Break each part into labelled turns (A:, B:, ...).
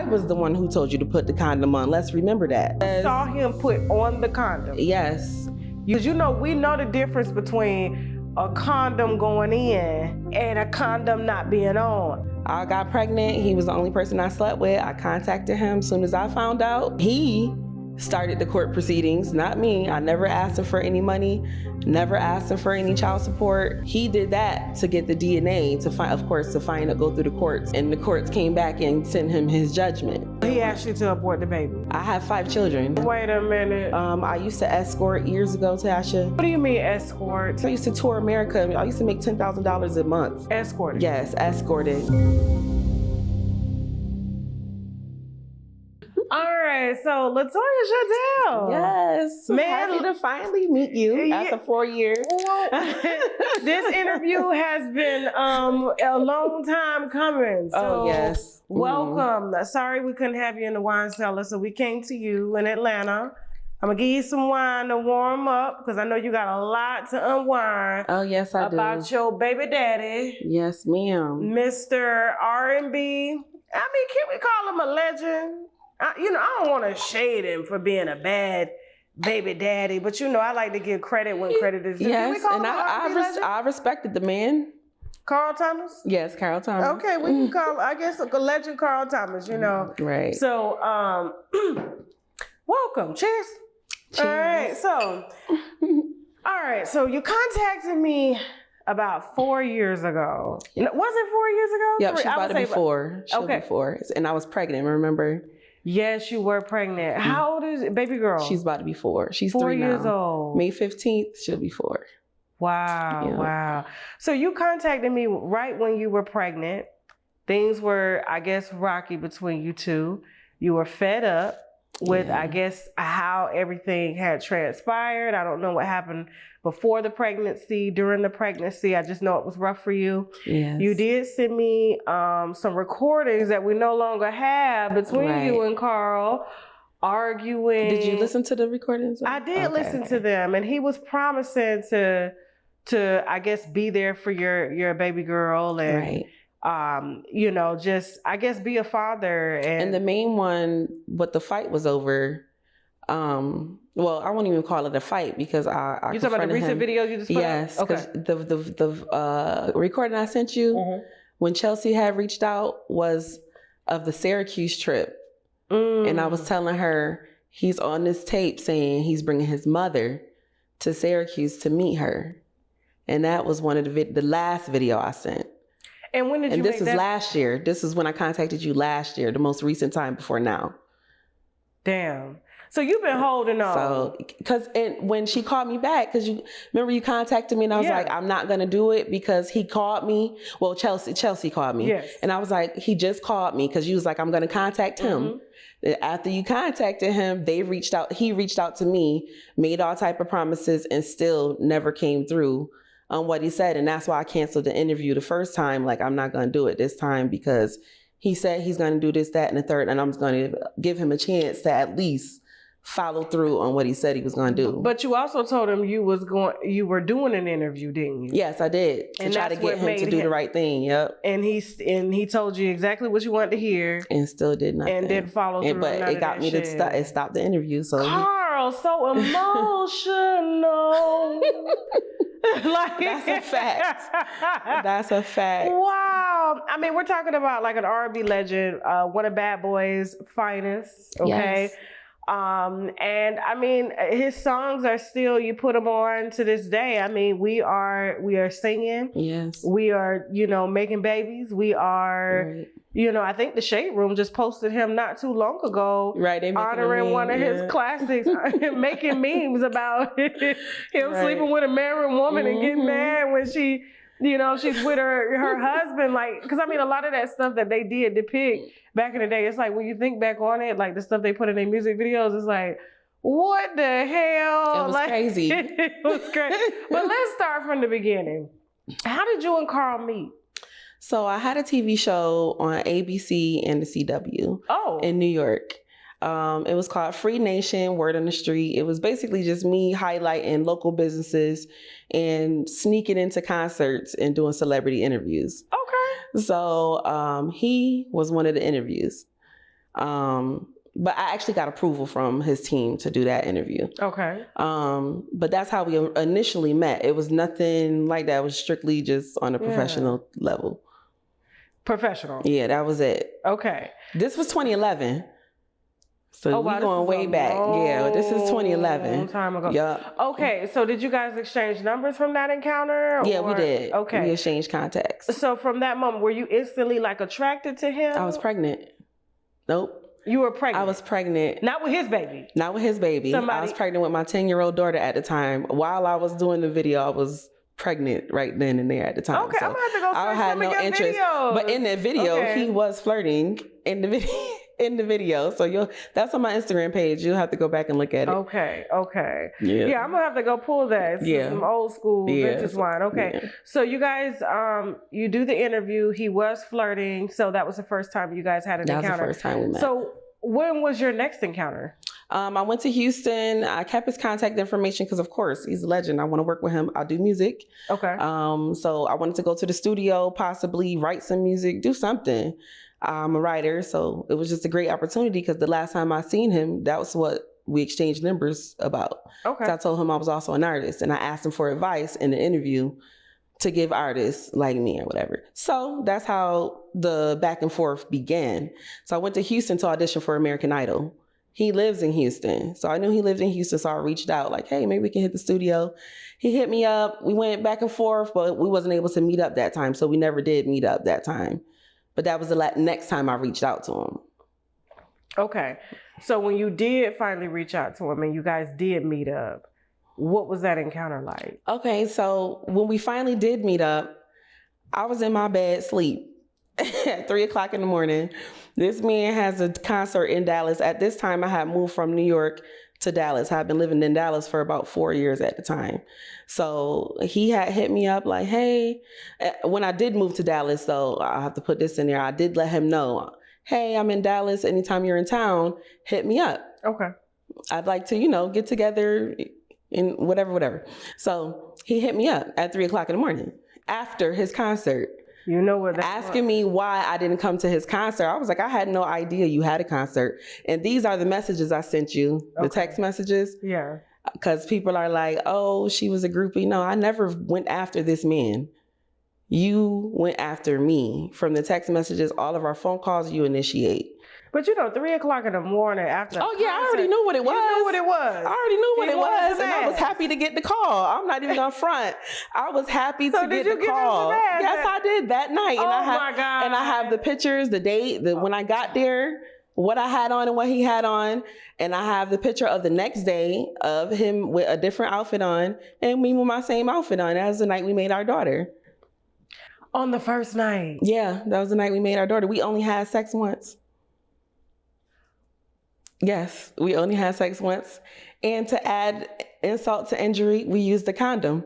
A: I was the one who told you to put the condom on. Let's remember that.
B: I saw him put on the condom.
A: Yes.
B: Because we know the difference between a condom going in and a condom not being on.
A: I got pregnant. He was the only person I slept with. I contacted him as soon as I found out. He started the court proceedings, not me. I never asked him for any money, never asked him for any child support. He did that to get the DNA to go through the courts. And the courts came back and sent him his judgment.
B: He asked you to abort the baby.
A: I have 5 children.
B: Wait a minute.
A: I used to escort years ago, Tasha.
B: What do you mean escort?
A: I used to tour America. I used to make $10,000 a month.
B: Escorted?
A: Yes, escorted.
B: All right, so LaToya Shadell.
A: Yes,
B: Man,
A: happy to finally meet you after 4 years.
B: This interview has been a long time coming. So
A: yes.
B: Welcome. Sorry we couldn't have you in the wine cellar, so we came to you in Atlanta. I'm gonna give you some wine to warm up because I know you got a lot to unwind.
A: Oh yes, I do.
B: About your baby daddy.
A: Yes, ma'am.
B: Mr. R&B. I mean, can we call him a legend? I don't want to shade him for being a bad baby daddy, but I like to give credit when credit is due.
A: Yes, and I respected the man.
B: Carl Thomas?
A: Yes, Carl Thomas.
B: Okay, we can call, I guess, a legend Carl Thomas,
A: Right.
B: So, welcome. Cheers.
A: Cheers.
B: All right, so you contacted me about 4 years ago. Was it 4 years ago?
A: Yep, she's about to be 4. She'll be 4. And I was pregnant, remember?
B: Yes, you were pregnant. How old is it? Baby girl?
A: She's about to be 4. She's
B: 4
A: 3
B: years
A: now.
B: old.
A: May 15th, she'll be 4.
B: Wow,
A: Yeah.
B: wow. So you contacted me right when you were pregnant. Things were, I guess, rocky between you two. You were fed up with, I guess, how everything had transpired. I don't know what happened before the pregnancy, during the pregnancy. I just know it was rough for you.
A: Yes.
B: You did send me some recordings that we no longer have between you and Carl arguing.
A: Did you listen to the recordings?
B: I did listen to them, and he was promising to I guess be there for your baby girl and just I guess be a father. And
A: the main one, what the fight was over. Well, I won't even call it a fight because I
B: you talking about the recent video you just put
A: Yes,
B: up?
A: because the recording I sent you when Chelsea had reached out was of the Syracuse trip, and I was telling her he's on this tape saying he's bringing his mother to Syracuse to meet her, and that was one of the last video I sent.
B: And when did you?
A: And this is last year. This is when I contacted you last year, the most recent time before now.
B: Damn. So you've been holding on.
A: So, when she called me back, because you remember you contacted me and I was like, I'm not going to do it because he called me. Well, Chelsea called me.
B: Yes.
A: And I was like, he just called me because you was like, I'm going to contact him. After you contacted him, he reached out to me, made all type of promises and still never came through on what he said. And that's why I canceled the interview the first time. Like, I'm not going to do it this time because he said he's going to do this, that, and the third. And I'm just going to give him a chance to at least follow through on what he said he was going to do.
B: But you also told him you were doing an interview, didn't you?
A: Yes, I did. To try to get him to do the right thing. Yep.
B: And he told you exactly what you wanted to hear.
A: And still did nothing.
B: And didn't follow through.
A: But it got me to stop. It stopped the interview. So
B: Carl, so emotional.
A: That's a fact. That's a fact.
B: Wow. I mean, we're talking about like an R&B legend, one of Bad Boy's finest. Okay.
A: Yes.
B: And I mean, his songs are still, you put them on to this day. I mean, we are singing.
A: Yes.
B: We are, making babies. We are, I think the Shade Room just posted him not too long ago.
A: Right.
B: Honoring one of his classics, making memes about him sleeping with a married woman and getting mad when she's with her husband. Like, because I mean, a lot of that stuff that they did depict back in the day, it's like when you think back on it, like the stuff they put in their music videos, it's like, what the hell?
A: It was crazy.
B: It was crazy. But let's start from the beginning. How did you and Carl meet?
A: So I had a TV show on ABC and the CW in New York. It was called Free Nation, Word on the Street. It was basically just me highlighting local businesses and sneaking into concerts and doing celebrity interviews.
B: Okay.
A: So he was one of the interviews. But I actually got approval from his team to do that interview.
B: Okay.
A: But that's how we initially met. It was nothing like that. It was strictly just on a professional level.
B: Professional.
A: Yeah, that was it.
B: Okay.
A: This was 2011. So we're going way back. Yeah, this is 2011.
B: Long time ago.
A: Yep.
B: Okay, so did you guys exchange numbers from that encounter?
A: Yeah, we did.
B: Okay.
A: We exchanged contacts.
B: So from that moment, were you instantly like attracted to him?
A: I was pregnant. Nope.
B: You were pregnant?
A: I was pregnant.
B: Not with his baby?
A: Not with his baby. I was pregnant with my 10-year-old daughter at the time. While I was doing the video, I was pregnant right then and there at the time.
B: Okay, so I'm going to have to go see some of your interest. Videos.
A: But in the video, he was flirting in the video. In the video, so that's on my Instagram page. You'll have to go back and look at it.
B: Okay.
A: Yeah,
B: I'm gonna have to go pull that. It's some old school vintage wine. Okay, so you guys, you do the interview. He was flirting, so that was the first time you guys had an encounter.
A: That was the first time we met.
B: So when was your next encounter?
A: I went to Houston. I kept his contact information because, of course, he's a legend. I want to work with him. I'll do music.
B: Okay.
A: So I wanted to go to the studio, possibly write some music, do something. I'm a writer, so it was just a great opportunity because the last time I seen him, that was what we exchanged numbers about.
B: Okay.
A: So I told him I was also an artist, and I asked him for advice in the interview to give artists like me or whatever. So that's how the back and forth began. So I went to Houston to audition for American Idol. He lives in Houston, so I knew he lived in Houston, so I reached out like, hey, maybe we can hit the studio. He hit me up. We went back and forth, but we wasn't able to meet up that time, so we never did meet up that time. But that was the next time I reached out to him.
B: Okay. So when you did finally reach out to him and you guys did meet up, what was that encounter like? Okay,
A: so when we finally did meet up, I was in my bed sleep at 3:00 in the morning. This man has a concert in Dallas. At this time, I had moved from New York to Dallas. I've been living in Dallas for about 4 years at the time. So he had hit me up like, hey, when I did move to Dallas, though, I have to put this in there. I did let him know, hey, I'm in Dallas. Anytime you're in town, hit me up.
B: Okay.
A: I'd like to, get together in whatever. So he hit me up at 3:00 in the morning after his concert.
B: You know what?
A: Asking me why I didn't come to his concert. I was like, I had no idea you had a concert. And these are the messages I sent you, the text messages.
B: Yeah.
A: Because people are like, oh, she was a groupie. No, I never went after this man. You went after me. From the text messages, all of our phone calls, you initiate.
B: But 3:00 in the morning after.
A: Oh yeah, I already knew what it was.
B: You knew what it was.
A: I already knew what it was, and I was happy to get the call. I'm not even on front. I was happy to get the call. Yes, I did that night.
B: And my God.
A: And I have the pictures, the date, when I got there, what I had on and what he had on, and I have the picture of the next day of him with a different outfit on, and me with my same outfit on. That was the night we made our daughter.
B: On the first night.
A: Yeah, that was the night we made our daughter. We only had sex once. Yes, we only had sex once. And to add insult to injury, we used a condom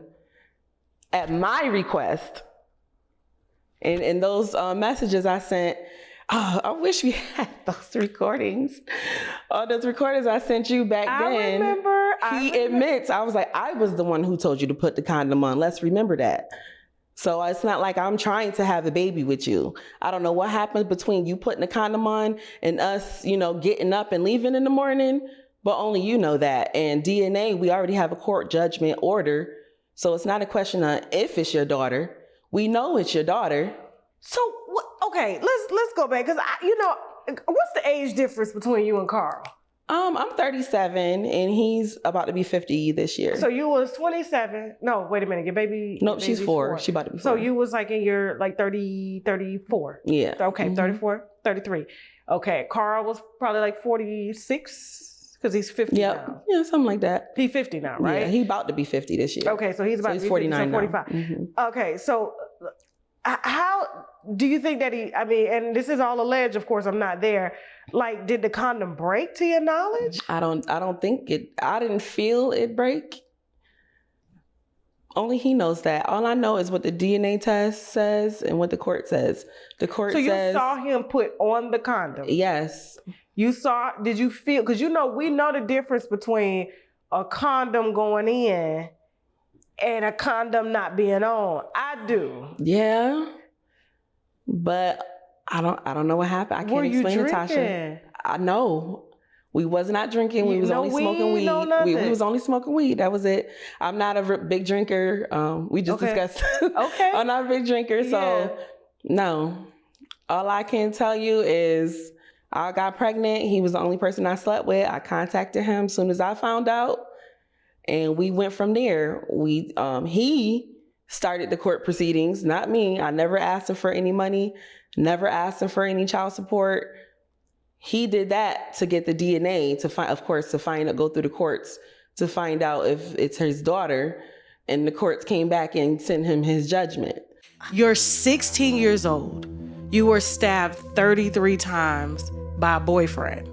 A: at my request. And in those messages I sent, I wish we had those recordings. All those recordings I sent you back then. He admits, I was like, I was the one who told you to put the condom on. Let's remember that. So it's not like I'm trying to have a baby with you. I don't know what happened between you putting the condom on and us, getting up and leaving in the morning, but only you know that. And DNA, we already have a court judgment order. So it's not a question of if it's your daughter. We know it's your daughter.
B: So, okay, let's go back. Because, what's the age difference between you and Carl?
A: I'm 37 and he's about to be 50 this year.
B: So you was 27. No, wait a minute. Your baby.
A: Nope, she's 4. She about to be 4.
B: So you was like in your 30, 34.
A: Yeah.
B: Okay, 34, 33. Okay, Carl was probably like 46 because he's 50 now.
A: Yeah, something like that.
B: He's 50 now, right?
A: Yeah, he's about to be 50 this year.
B: Okay, so he's about to be
A: 49
B: 50, so 45.
A: Mm-hmm.
B: Okay, so how do you think that and this is all alleged, of course, I'm not there. Like, did the condom break to your knowledge?
A: I don't think it, I didn't feel it break. Only he knows that. All I know is what the DNA test says and what the court says. The court says.
B: So you saw him put on the condom?
A: Yes.
B: Did you feel, because we know the difference between a condom going in and a condom not being on. I do.
A: Yeah. But I don't know what happened. I can't explain it, Tasha. I know. We was not drinking. We was only smoking weed. We was only smoking weed. That was it. I'm not a big drinker. We just discussed.
B: Okay.
A: I'm not a big drinker. So no. All I can tell you is I got pregnant. He was the only person I slept with. I contacted him as soon as I found out. And we went from there. He started the court proceedings, not me. I never asked him for any money. Never asked him for any child support. He did that to get the DNA go through the courts to find out if it's his daughter, and the courts came back and sent him his judgment.
B: You're 16 years old. You were stabbed 33 times by a boyfriend.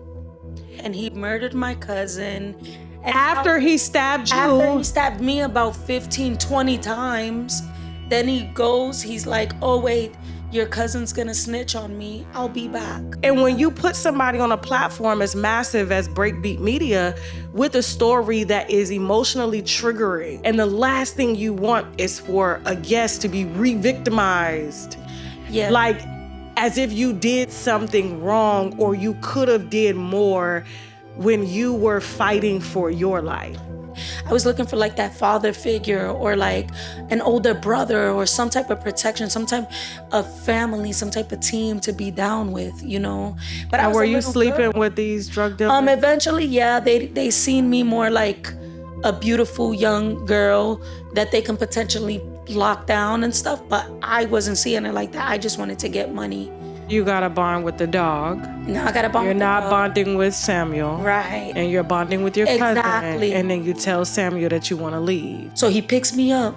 C: And he murdered my cousin.
B: After he stabbed you?
C: After he stabbed me about 15, 20 times. Then he's like, oh wait, your cousin's gonna snitch on me. I'll be back.
B: And when you put somebody on a platform as massive as Breakbeat Media with a story that is emotionally triggering, and the last thing you want is for a guest to be re-victimized.
C: Yeah.
B: Like as if you did something wrong or you could have did more when you were fighting for your life.
C: I was looking for like that father figure or like an older brother or some type of protection, some type of family, some type of team to be down with, you know. But
B: were you sleeping with these drug dealers?
C: Eventually, yeah, they seen me more like a beautiful young girl that they can potentially lock down and stuff, but I wasn't seeing it like that. I just wanted to get money.
B: You got to bond with the dog.
C: No, I got to bond
B: with the dog. You're not bonding with Samuel.
C: Right.
B: And you're bonding with your cousin.
C: Exactly.
B: And then you tell Samuel that you want to leave.
C: So he picks me up.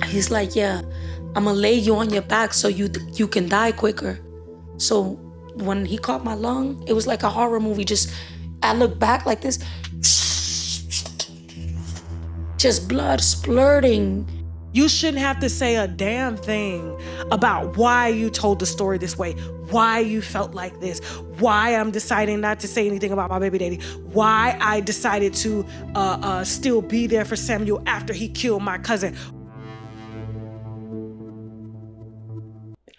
C: He's like, yeah, I'm going to lay you on your back so you can die quicker. So when he caught my lung, it was like a horror movie. I looked back like this. Just blood splurting.
B: You shouldn't have to say a damn thing about why you told the story this way, why you felt like this, why I'm deciding not to say anything about my baby daddy, why I decided to still be there for Samuel after he killed my cousin.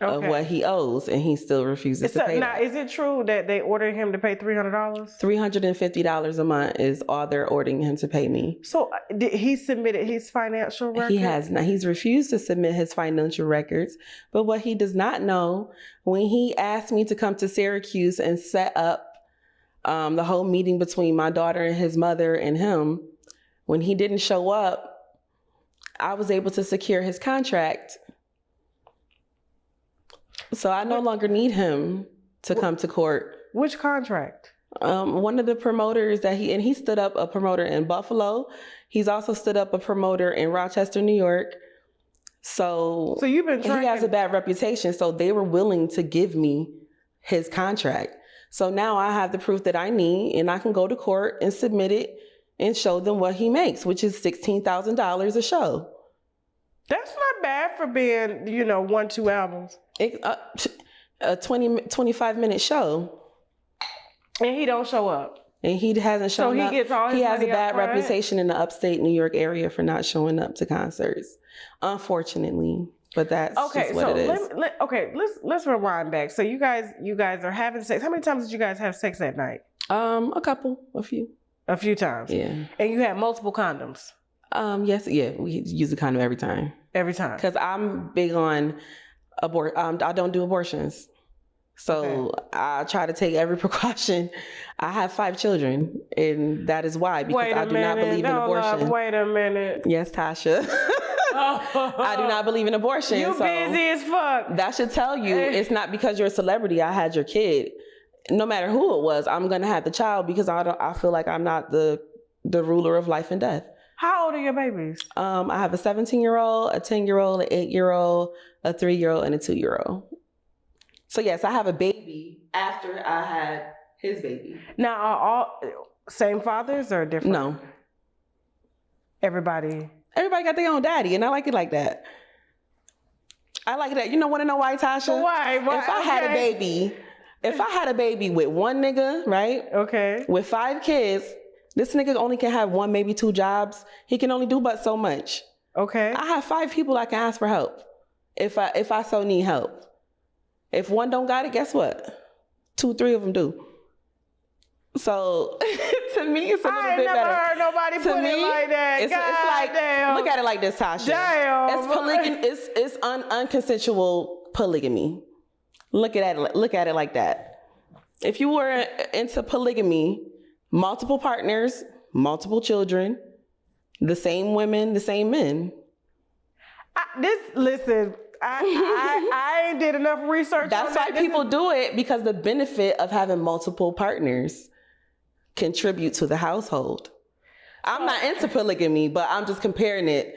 A: Of what he owes, and he still refuses to pay.
B: Now, is it true that they ordered him to pay $300?
A: $350 a month is all they're ordering him to pay me.
B: So did he submitted his financial records?
A: He has not. He's refused to submit his financial records. But what he does not know, when he asked me to come to Syracuse and set up the whole meeting between my daughter and his mother and him, when he didn't show up, I was able to secure his contract. So I no longer need him to come to court.
B: Which contract?
A: One of the promoters he stood up a promoter in Buffalo. He's also stood up a promoter in Rochester, New York. So
B: you've been trying.
A: He has a bad reputation, so they were willing to give me his contract. So now I have the proof that I need, and I can go to court and submit it and show them what he makes, which is $16,000 a show.
B: That's not bad for being, 1-2 albums.
A: A 25-minute show.
B: And he don't show up.
A: And he hasn't shown up.
B: So he gets all his
A: money. He has a
B: up
A: bad
B: front?
A: reputation in the upstate New York area for not showing up to concerts, unfortunately. But that's just what it is.
B: Let's rewind back. So you guys are having sex. How many times did you guys have sex at night?
A: A few.
B: A few times.
A: Yeah.
B: And you had multiple condoms.
A: Yes, yeah. We use a condom every time.
B: Every time.
A: Because I'm big on I don't do abortions. So I try to take every precaution. I have 5 children, and that is why, because I do not believe in abortion.
B: Wait a minute.
A: Yes, Tasha. I do not believe in abortion.
B: You busy as fuck.
A: That should tell you it's not because you're a celebrity I had your kid. No matter who it was, I'm gonna have the child because I feel like I'm not the ruler of life and death.
B: How old are your babies?
A: I have a 17-year-old, a 10-year-old, an 8-year-old, a 3-year-old, and a 2-year-old. So yes, I have a baby after I had his baby.
B: Now, are all same fathers or different?
A: No.
B: Everybody
A: got their own daddy, and I like it like that. I like that. Want to know why, Tasha?
B: Why?
A: If I had a baby with one nigga, right?
B: Okay.
A: With 5 kids, this nigga only can have 1, maybe 2 jobs. He can only do but so much.
B: Okay.
A: I have 5 people I can ask for help if I so need help. If one don't got it, guess what? 2, 3 of them do. So to me, it's a little bit better.
B: I never heard nobody put it like that.
A: It's like,
B: damn.
A: look at it like this, Tasha.
B: Damn.
A: It's unconsensual polygamy. Look at it like that. If you were into polygamy, multiple partners, multiple children, the same women, the same men. I ain't did enough research.
B: That's
A: why people do it, because the benefit of having multiple partners contribute to the household. I'm not into polygamy, but I'm just comparing it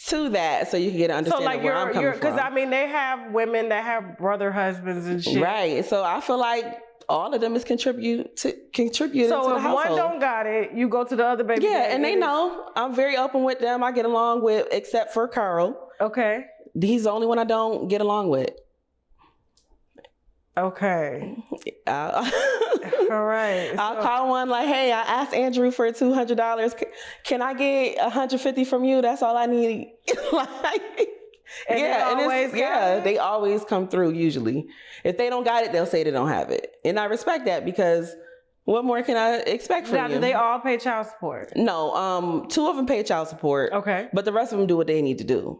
A: to that so you can get an understanding of where I'm coming from.
B: Because I mean, they have women that have brother husbands and shit.
A: Right. So I feel like all of them is contributing to the household.
B: So if one don't got it, you go to the other baby.
A: Yeah, and they know. I'm very open with them. I get along with, except for Carl.
B: Okay.
A: He's the only one I don't get along with.
B: Okay. All right.
A: I'll call one like, hey, I asked Andrew for $200. Can I get $150 from you? That's all I need. They always come through usually. If they don't got it, they'll say they don't have it. And I respect that, because what more can I expect from you?
B: Do they all pay child support?
A: No, 2 of them pay child support.
B: Okay.
A: But the rest of them do what they need to do.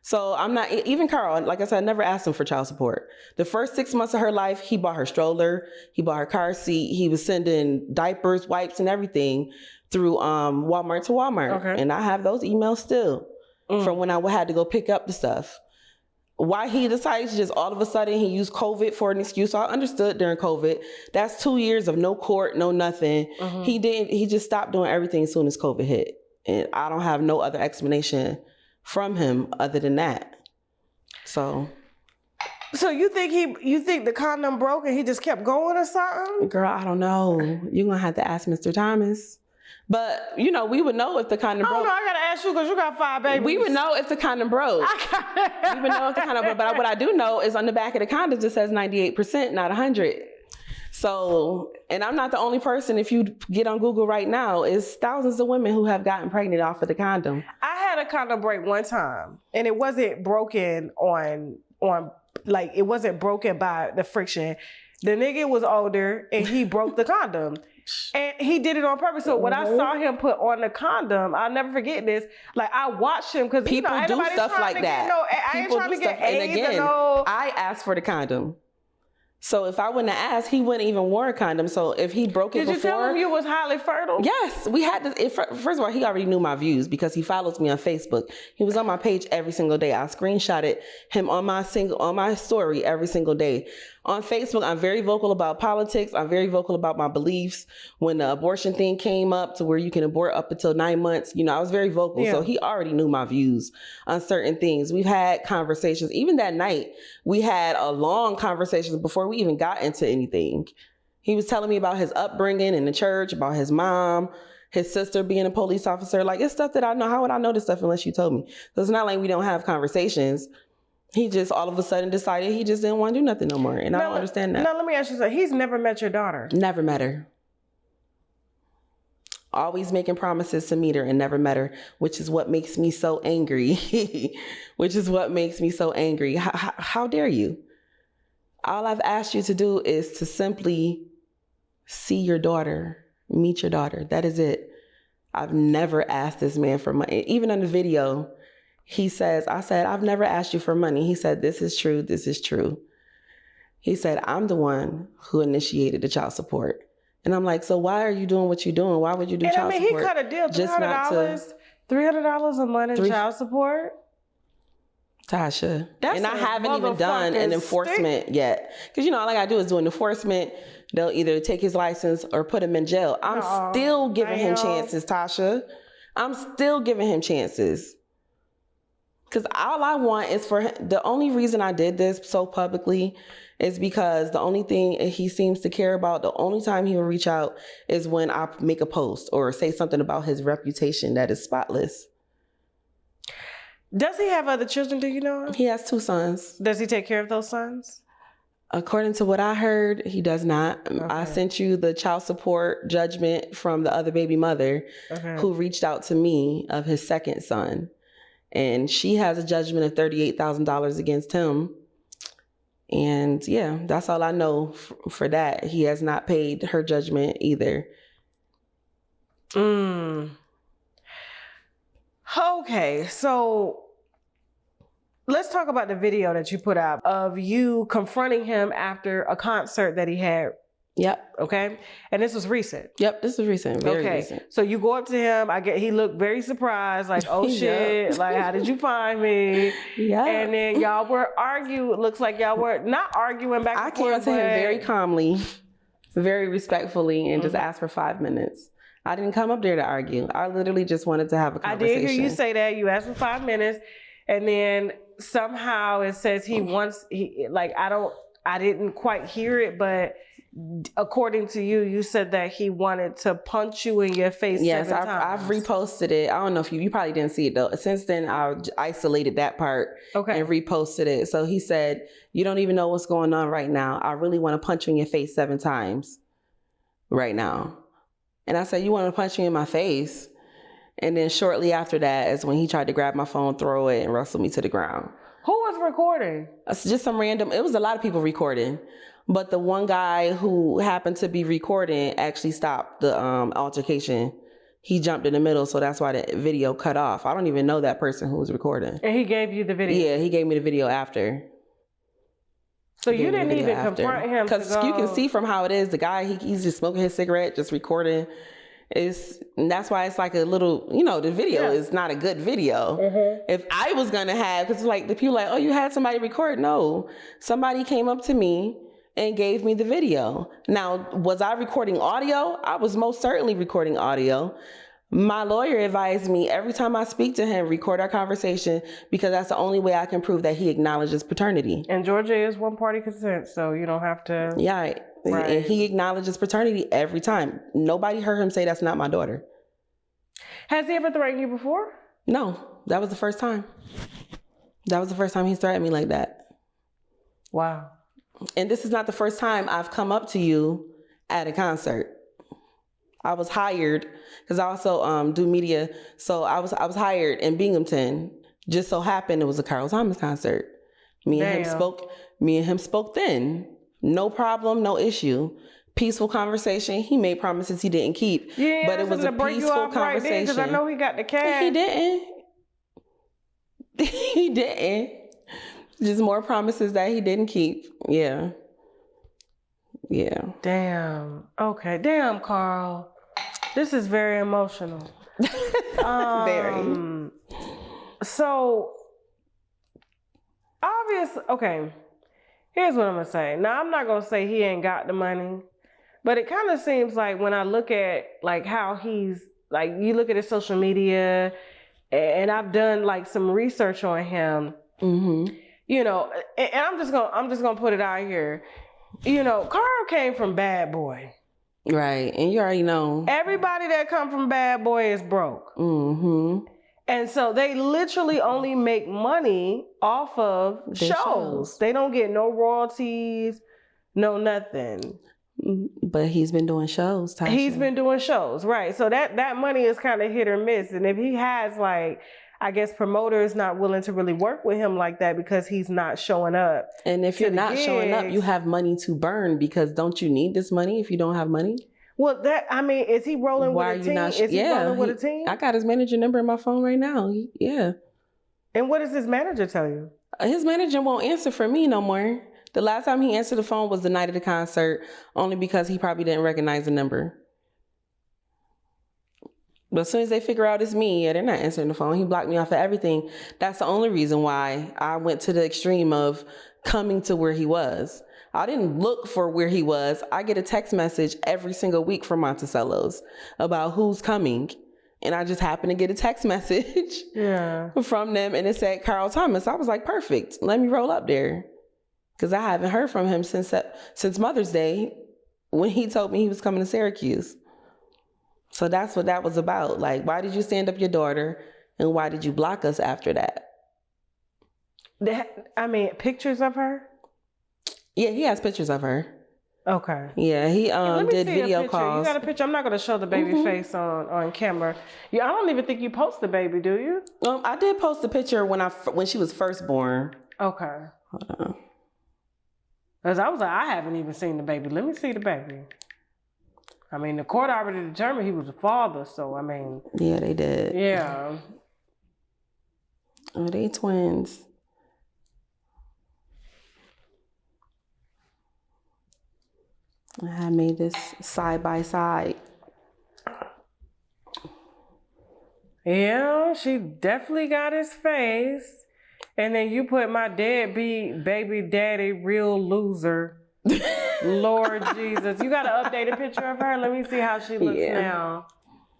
A: So I'm not, even Carl, like I said, I never asked him for child support. The first 6 months of her life, he bought her stroller, he bought her car seat, he was sending diapers, wipes, and everything through Walmart to Walmart.
B: Okay.
A: And I have those emails still from when I had to go pick up the stuff. Why he decided to just all of a sudden he used COVID for an excuse. So I understood during COVID. That's 2 years of no court, no nothing. He just stopped doing everything as soon as COVID hit. And I don't have no other explanation from him other than that. So
B: you think the condom broke and he just kept going or something?
A: Girl, I don't know. You're gonna have to ask Mr. Thomas. But we would know if the condom broke.
B: Oh no, I gotta ask you because you got 5 babies.
A: We would know if the condom broke. We would know if the condom broke. But what I do know is on the back of the condoms it says 98%, not 100. So, and I'm not the only person. If you get on Google right now, it's thousands of women who have gotten pregnant off of the condom.
B: I had a condom break one time, and it wasn't broken on like it wasn't broken by the friction. The nigga was older, and he broke the condom. And he did it on purpose. So when I saw him put on the condom, I'll never forget this. Like I watched him because
A: people do stuff like that.
B: I ain't trying to get AIDS
A: and again, I asked for the condom. So if I wouldn't have asked, he wouldn't even wear a condom. So if he broke it before...
B: Did you tell him you was highly fertile?
A: Yes. We had to... First of all, he already knew my views because he follows me on Facebook. He was on my page every single day. I screenshotted him on my story every single day. On Facebook, I'm very vocal about politics. I'm very vocal about my beliefs. When the abortion thing came up to where you can abort up until 9 months, I was very vocal. Yeah. So he already knew my views on certain things. We've had conversations. Even that night, we had a long conversation before we even got into anything. He was telling me about his upbringing in the church, about his mom, his sister being a police officer. Like, it's stuff that I know. How would I know this stuff unless you told me? So it's not like we don't have conversations. He just all of a sudden decided he just didn't want to do nothing no more. And I don't understand that.
B: Now, let me ask you something. He's never met your daughter.
A: Never met her. Always making promises to meet her and never met her, which is what makes me so angry. How dare you? All I've asked you to do is to simply see your daughter, meet your daughter. That is it. I've never asked this man for money. Even in the video, I said, I've never asked you for money. He said, this is true. This is true. He said, I'm the one who initiated the child support. And I'm like, so why are you doing what you're doing? Why would you do child support?
B: He cut a deal, $300 a month in child support.
A: Tasha. And I haven't even done an enforcement yet. Because, all I got to do is do an enforcement. They'll either take his license or put him in jail. I'm still giving him chances, Tasha. I'm still giving him chances. Because all I want is for him. The only reason I did this so publicly is because the only thing he seems to care about, the only time he will reach out is when I make a post or say something about his reputation that is spotless.
B: Does he have other children? Do you know?
A: He has 2 sons.
B: Does he take care of those sons?
A: According to what I heard, he does not. Okay. I sent you the child support judgment from the other baby mother who reached out to me of his second son. And she has a judgment of $38,000 against him. And yeah, that's all I know for that. He has not paid her judgment either.
B: Okay, so let's talk about the video that you put out of you confronting him after a concert that he had.
A: Yep.
B: Okay. And this was recent.
A: Yep. This was recent. Very recent.
B: So you go up to him. He looked very surprised, like, oh shit,
A: Yep.
B: like, how did you find me?
A: Yeah.
B: And then y'all were arguing. It looks like y'all were not arguing back and forth.
A: I came to him very calmly, very respectfully, and just asked for 5 minutes. I didn't come up there to argue. I literally just wanted to have a conversation.
B: I did hear you say that. You asked for 5 minutes, and then somehow it says I didn't quite hear it, but according to you, you said that he wanted to punch you in your face.
A: Yes,
B: 7 times.
A: I've reposted it. I don't know if you probably didn't see it though. Since then, I isolated that part and reposted it. So he said, "You don't even know what's going on right now. I really want to punch you in your face 7 times right now." And I said, "You want to punch me in my face?" And then shortly after that is when he tried to grab my phone, throw it, and wrestle me to the ground.
B: Who was recording?
A: It's just some random. It was a lot of people recording. But the one guy who happened to be recording actually stopped the altercation. He jumped in the middle, so that's why the video cut off. I don't even know that person who was recording.
B: And he gave you the video?
A: Yeah, he gave me the video after.
B: So you didn't even confront him?
A: Because you can see from how it is, the guy, he's just smoking his cigarette, just recording. And that's why it's like a little, the video is not a good video. Mm-hmm. If I was going to have, because like the people like, oh, you had somebody record? No, somebody came up to me and gave me the video. Now, was I recording audio? I was most certainly recording audio. My lawyer advised me every time I speak to him, record our conversation, because that's the only way I can prove that he acknowledges paternity.
B: And Georgia is one-party consent, so you don't have to...
A: Yeah, right. And he acknowledges paternity every time. Nobody heard him say that's not my daughter.
B: Has he ever threatened you before?
A: No, that was the first time. That was the first time he threatened me like that.
B: Wow.
A: And this is not the first time I've come up to you at a concert. I was hired because I also do media. So I was hired in Binghamton. Just so happened it was a Carl Thomas concert. Me and him spoke then. No problem, no issue. Peaceful conversation. He made promises he didn't keep.
B: Yeah,
A: but it was a peaceful conversation.
B: Because I know he got the cash.
A: He didn't. He didn't. Just more promises that he didn't keep. Yeah. Yeah.
B: Damn. Okay. Damn, Carl. This is very emotional.
A: Very.
B: So, okay. Here's what I'm going to say. Now, I'm not going to say he ain't got the money, but it kind of seems like when I look at like how he's, like you look at his social media, and I've done like some research on him, and I'm just gonna put it out here. Carl came from bad boy.
A: Right. And you already know.
B: Everybody that come from bad boy is broke.
A: Mm-hmm.
B: And so they literally only make money off of shows. They don't get no royalties, no nothing.
A: But he's been doing shows, Tasha.
B: He's been doing shows, right. So that money is kind of hit or miss. And if he has like, I guess promoters not willing to really work with him like that because he's not showing up.
A: And if you're not showing up, you have money to burn, because don't you need this money if you don't have money?
B: Well, is he rolling with a team? Is he rolling with a team?
A: I got his manager number in my phone right now. Yeah.
B: And what does his manager tell you?
A: His manager won't answer for me no more. The last time he answered the phone was the night of the concert, only because he probably didn't recognize the number. But as soon as they figure out it's me, they're not answering the phone. He blocked me off of everything. That's the only reason why I went to the extreme of coming to where he was. I didn't look for where he was. I get a text message every single week from Monticello's about who's coming. And I just happened to get a text message from them, and it said Carl Thomas. I was like, perfect. Let me roll up there. Because I haven't heard from him since Mother's Day, when he told me he was coming to Syracuse. So that's what that was about. Like, why did you stand up your daughter, and why did you block us after that?
B: Pictures of her?
A: Yeah, he has pictures of her.
B: Okay.
A: Yeah, he did video calls.
B: You got a picture? I'm not going to show the baby face on camera. Yeah, I don't even think you post the baby, do you?
A: I did post a picture when she was first born.
B: Okay.
A: Hold on.
B: Because I was like, I haven't even seen the baby. Let me see the baby. I mean, the court already determined he was a father, so I mean.
A: Yeah, they did.
B: Yeah.
A: Oh, they twins. I made this side by side.
B: Yeah, she definitely got his face. And then you put my deadbeat baby daddy real loser. Lord Jesus. You got to update a picture of her? Let me see how she looks now.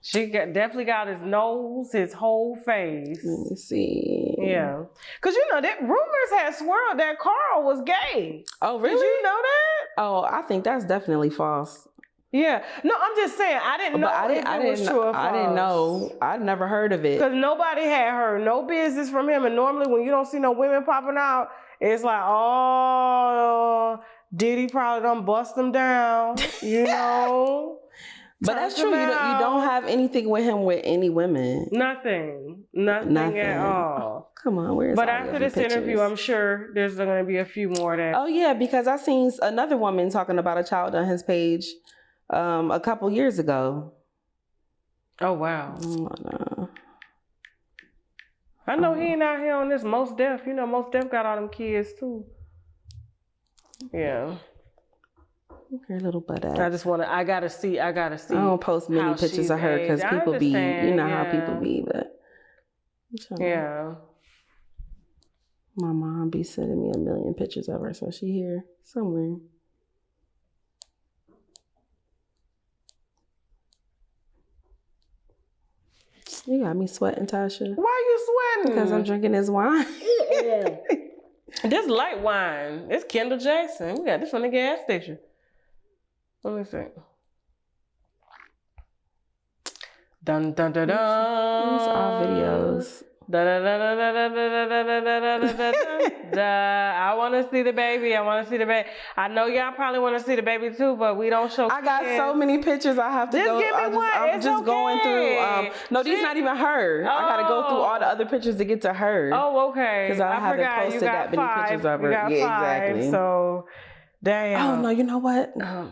B: She definitely got his nose, his whole face.
A: Let me see.
B: Yeah. Because, you know, that rumors had swirled that Carl was gay.
A: Oh, really?
B: Did you know that?
A: Oh, I think that's definitely false.
B: Yeah. No, I'm just saying, I didn't know if it was true or false.
A: I didn't know. I'd never heard of it.
B: Because nobody had heard no business from him. And normally when you don't see no women popping out, it's like, oh, Diddy probably done bust them down, you know?
A: But that's true. You don't have anything with him with any women.
B: Nothing at all.
A: Oh, come on, where's
B: But after this interview, I'm sure there's going to be a few more that.
A: Oh yeah, because I seen another woman talking about a child on his page a couple years ago.
B: Oh wow.
A: Oh,
B: I know he ain't out here on this Most Def. You know, Most Def got all them kids too. Yeah.
A: Her little butt ass.
B: I gotta see. I
A: don't post many pictures of her because people be, you know how people be, but.
B: Yeah.
A: My mom be sending me a million pictures of her, so she here somewhere. You got me sweating, Tasha.
B: Why you sweating?
A: Because I'm drinking this wine.
B: This light wine. It's Kendall Jackson. We got this from the gas station. Let me see. Dun dun dun dun.
A: These are videos.
B: Da, da, da, da, da, da, da, da, da, da, da. I want to see the baby. I know y'all probably want to see the baby too, but we don't show.
A: I got so many pictures. I have to
B: just
A: go.
B: Give me one.
A: I'm just going through. No, these not even her. I got to go through all the other pictures to get to her.
B: Oh, okay.
A: Because I haven't posted that many pictures of her.
B: Yeah, exactly. So, damn.
A: Oh no, you know what? I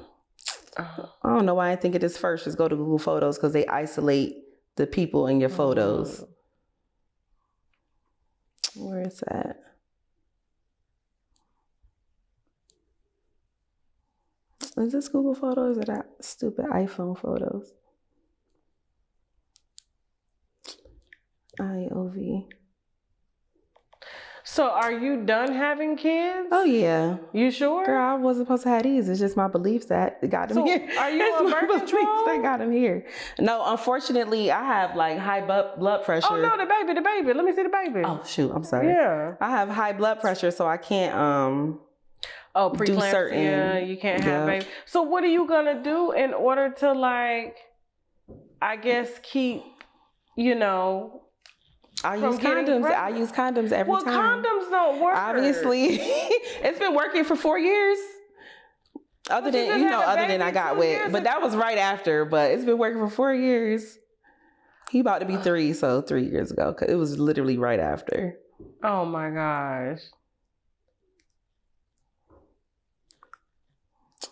A: don't know why I think of this first. Just go to Google Photos because they isolate the people in your photos. Where is that? Is this Google Photos or that stupid iPhone photos? IOV.
B: So are you done having kids?
A: Oh yeah.
B: You sure?
A: Girl, I wasn't supposed to have these. It's just my beliefs that got them here.
B: Are you on birth control?
A: That got them here. No, unfortunately, I have like high blood pressure.
B: Oh no, the baby. Let me see the baby.
A: Oh shoot, I'm sorry.
B: Yeah.
A: I have high blood pressure, so I can't do certain.
B: Yeah, you can't have baby. So what are you gonna do in order to like, I guess keep, you know.
A: I use condoms every time.
B: Well, condoms don't work.
A: Obviously, it's been working for 4 years. Other than I got wet, but that was right after. But it's been working for 4 years. He about to be 3, so 3 years ago. Cause it was literally right after.
B: Oh my gosh.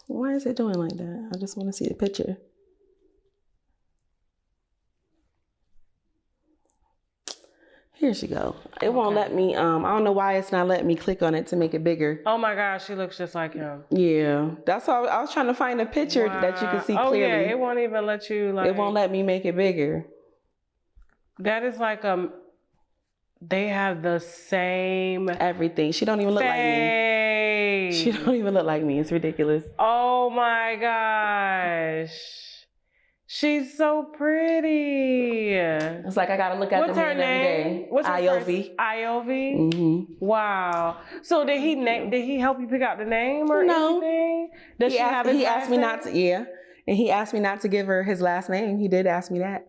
A: Why is it doing like that? I just want to see the picture. Here she go. It won't let me, I don't know why it's not letting me click on it to make it bigger.
B: Oh my gosh, she looks just like him.
A: Yeah. That's why I was trying to find a picture that you can see clearly.
B: Oh yeah, it won't even let you like.
A: It won't let me make it bigger.
B: That is like they have the same
A: everything. She don't even look like me. She don't even look like me. It's ridiculous.
B: Oh my gosh. She's so pretty.
A: It's like I gotta look at them every day.
B: What's her
A: IOV.
B: name? IOV?
A: Mm-hmm.
B: Wow. So did he help you pick out the name or anything? Does he asked me not to, yeah. And he asked me not to give her his last name. He did ask me that.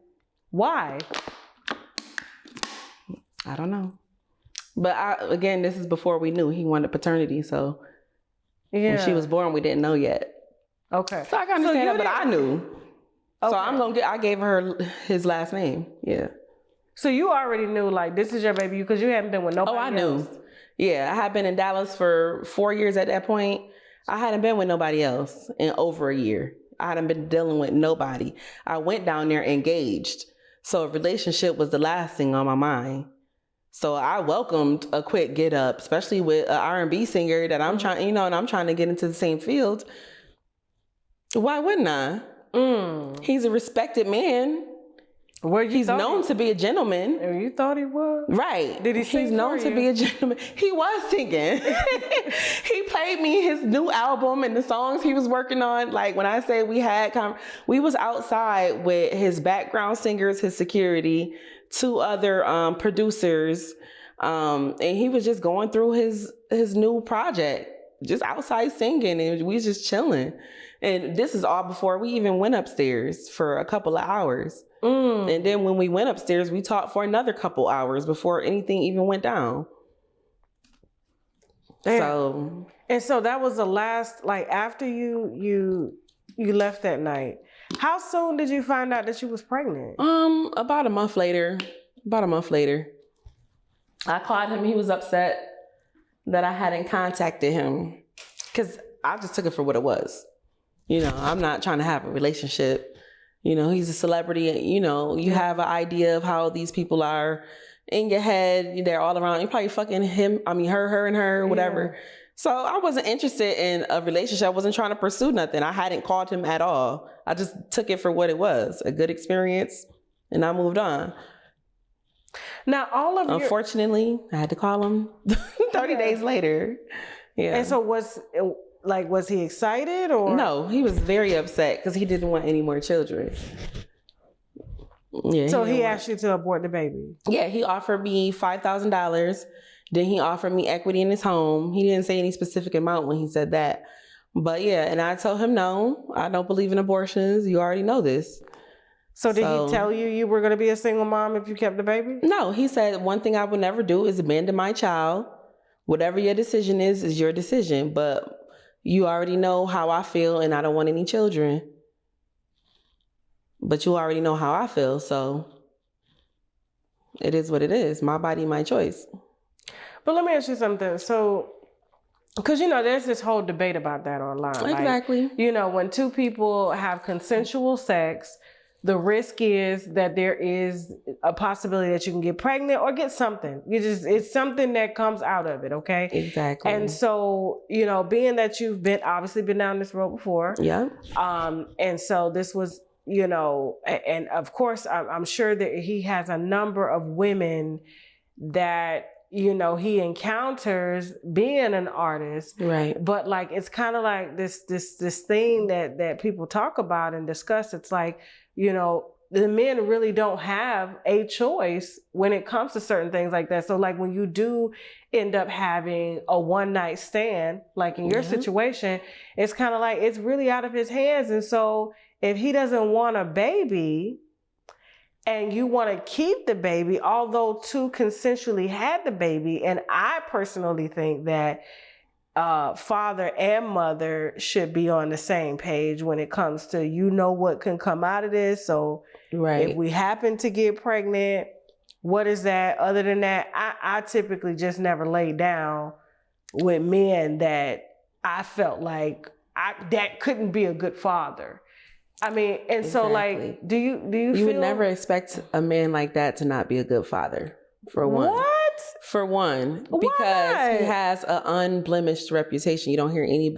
B: Why?
A: I don't know. But again, this is before we knew he wanted paternity. So when she was born, we didn't know yet.
B: Okay.
A: So I can understand that, but I knew. Okay. So I gave her his last name. Yeah.
B: So you already knew, like, this is your baby because you haven't been with nobody else.
A: Oh, I knew. Yeah, I had been in Dallas for 4 years at that point. I hadn't been with nobody else in over a year. I hadn't been dealing with nobody. I went down there engaged. So a relationship was the last thing on my mind. So I welcomed a quick get up, especially with an R&B singer that I'm trying, and I'm trying to get into the same field. Why wouldn't I? He's a respected man. He's known to be a gentleman.
B: You thought he was?
A: Right.
B: Did he sing?
A: He's known to be a gentleman. He was singing. He played me his new album and the songs he was working on. Like when I say we was outside with his background singers, his security, 2 other producers, and he was just going through his new project, just outside singing, and we was just chilling. And this is all before we even went upstairs for a couple of hours. And then when we went upstairs, we talked for another couple hours before anything even went down. Damn. So
B: that was the last, like after you left that night. How soon did you find out that you was pregnant?
A: About a month later. I called him. He was upset that I hadn't contacted him because I just took it for what it was. I'm not trying to have a relationship. He's a celebrity. You have an idea of how these people are in your head. They're all around. You're probably fucking him. Her and her, whatever. Yeah. So I wasn't interested in a relationship. I wasn't trying to pursue nothing. I hadn't called him at all. I just took it for what it was, a good experience, and I moved on.
B: Now,
A: unfortunately, I had to call him 30 days later. Yeah.
B: And so was he excited or?
A: No, he was very upset because he didn't want any more children. Yeah.
B: So he asked you to abort the baby?
A: Yeah, he offered me $5,000. Then he offered me equity in his home. He didn't say any specific amount when he said that. But yeah, and I told him, no, I don't believe in abortions. You already know this.
B: So did he tell you were going to be a single mom if you kept the baby?
A: No, he said one thing I would never do is abandon my child. Whatever your decision is your decision. But you already know how I feel and I don't want any children. But you already know how I feel, so it is what it is. My body, my choice.
B: But let me ask you something. So, because, there's this whole debate about that online.
A: Exactly.
B: Like, when 2 people have consensual sex, the risk is that there is a possibility that you can get pregnant or get something. It's something that comes out of it, okay?
A: Exactly.
B: And so, being that you've obviously been down this road before.
A: Yeah.
B: And so this was, and of course, I'm sure that he has a number of women that, he encounters being an artist.
A: Right.
B: But like, it's kind of like this thing that people talk about and discuss. It's like, the men really don't have a choice when it comes to certain things like that. So like when you do end up having a one-night stand, like in your situation, it's kind of like it's really out of his hands. And so if he doesn't want a baby and you want to keep the baby, although 2 consensually had the baby, and I personally think that father and mother should be on the same page when it comes to what can come out of this. So if we happen to get pregnant, what is that? Other than that, I typically just never lay down with men that I felt like that couldn't be a good father. And so like, do you feel
A: would never expect a man like that to not be a good father, for one.
B: What?
A: For one, because he has an unblemished reputation. You don't hear any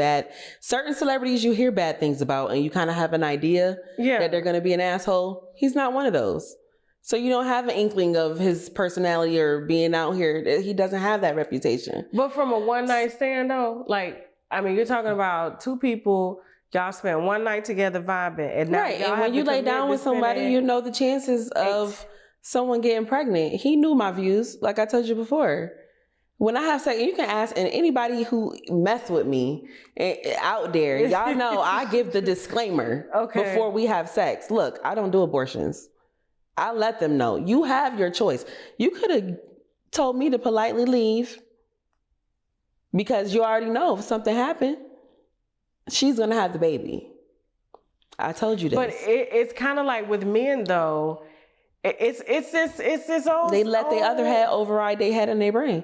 A: certain celebrities you hear bad things about and you kind of have an idea that they're going to be an asshole. He's not one of those. So you don't have an inkling of his personality or being out here. He doesn't have that reputation.
B: But from a one-night stand though, like, you're talking about 2 people, y'all spent one night together vibing. And now
A: and when you lay down with somebody, the chances of someone getting pregnant. He knew my views, like I told you before. When I have sex, you can ask, and anybody who mess with me out there, y'all know I give the disclaimer before we have sex. Look, I don't do abortions. I let them know. You have your choice. You could have told me to politely leave because you already know if something happened, she's going to have the baby. I told you this.
B: But it's kind of like with men, though. It's this old.
A: They let the other head override their head in their brain.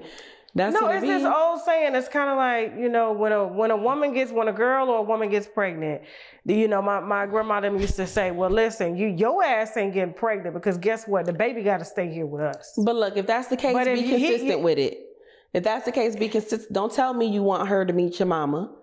A: That's
B: no,
A: what
B: it's
A: it
B: this
A: be.
B: old saying. It's kind of like, you know, when a girl or a woman gets pregnant, you know, my grandmother used to say, well, listen, your ass ain't getting pregnant because guess what? The baby got to stay here with us.
A: But look, if that's the case, be consistent with it. If that's the case, be consistent. Don't tell me you want her to meet your mama.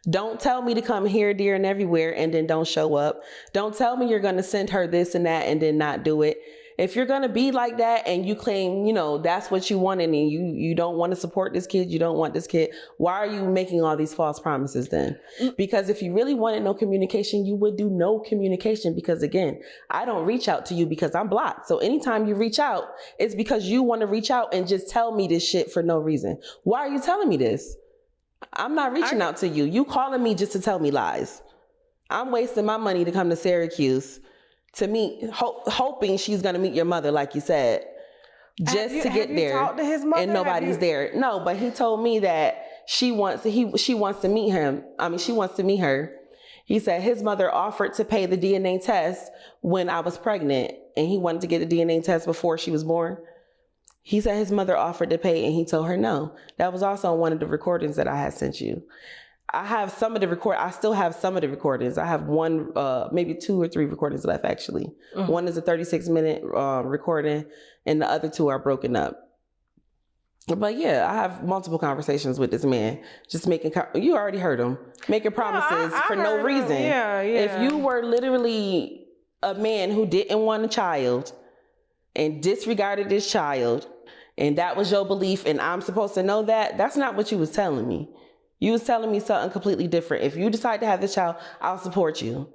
A: Don't tell me to come here, there, and everywhere and then don't show up. Don't tell me you're going to send her this and that and then not do it. If you're going to be like that and you claim, you know, that's what you want and you don't want to support this kid, you don't want this kid, why are you making all these false promises then? Because if you really wanted no communication, you would do no communication because, again, I don't reach out to you because I'm blocked. So anytime you reach out, it's because you want to reach out and just tell me this shit for no reason. Why are you telling me this? I'm not reaching out to you. You calling me just to tell me lies. I'm wasting my money to come to Syracuse to meet, hoping she's going to meet your mother, like you said, just to get there.
B: Talked to his mother?
A: And nobody's there. No, but he told me that she wants to meet him. I mean, she wants to meet her. He said his mother offered to pay the DNA test when I was pregnant, and he wanted to get the DNA test before she was born. He said his mother offered to pay, and he told her no. That was also on one of the recordings that I had sent you. I have some of the I still have some of the recordings. I have one, maybe 2 or 3 recordings left, actually. Mm-hmm. One is a 36-minute recording, and the other 2 are broken up. But yeah, I have multiple conversations with this man, just making, you already heard him, making promises for no reason.
B: Yeah.
A: If you were literally a man who didn't want a child and disregarded this child, and that was your belief, and I'm supposed to know that, that's not what you was telling me. You was telling me something completely different. If you decide to have this child, I'll support you.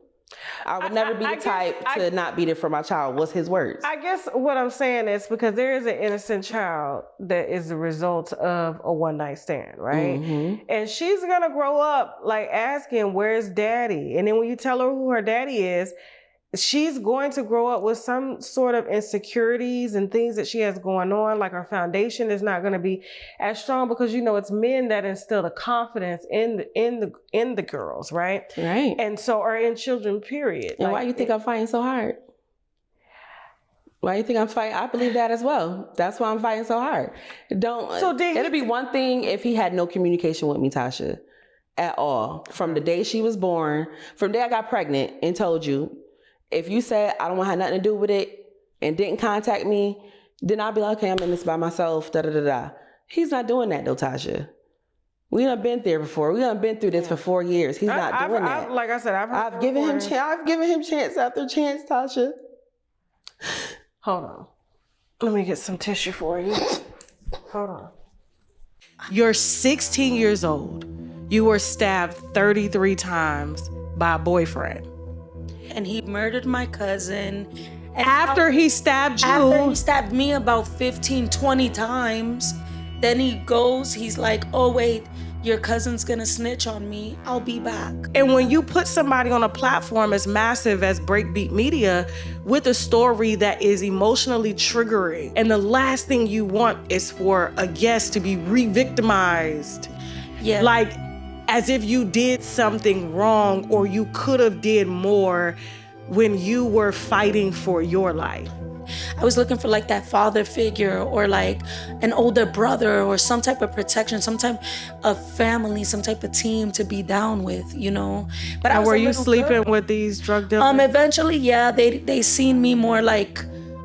A: I would never be the type to not be there for my child, was his words.
B: I guess what I'm saying is because there is an innocent child that is the result of a one-night stand, right? Mm-hmm. And she's going to grow up like asking, where's daddy? And then when you tell her who her daddy is, she's going to grow up with some sort of insecurities and things that she has going on. Like her foundation is not going to be as strong because, you know, it's men that instill the confidence in the girls, right?
A: Right.
B: And so, or in children, period.
A: And why you think I'm fighting so hard? Why you think I'm fighting? I believe that as well. That's why I'm fighting so hard. It'd be one thing if he had no communication with me, Tasha, at all. From the day she was born, from the day I got pregnant and told you, if you said, I don't want to have nothing to do with it and didn't contact me, then I'll be like, okay, I'm in this by myself, da-da-da-da. He's not doing that though, Tasha. We done been there before. We done been through this for 4 years. He's not doing that.
B: Like I said,
A: I've given him chance after chance, Tasha.
B: Hold on. Let me get some tissue for you. Hold on.
D: You're 16 years old. You were stabbed 33 times by a boyfriend.
C: And he murdered my cousin. And
D: after he stabbed you?
C: After he stabbed me about 15, 20 times. Then he's like, oh wait, your cousin's gonna snitch on me. I'll be back.
D: And when you put somebody on a platform as massive as Breakbeat Media with a story that is emotionally triggering, and the last thing you want is for a guest to be re-victimized.
C: Yeah.
D: Like, as if you did something wrong or you could have did more when you were fighting for your life.
C: I was looking for like that father figure or like an older brother or some type of protection, some type of family, some type of team to be down with, you know.
D: But were you sleeping with these drug dealers?
C: Eventually, yeah, they seen me more like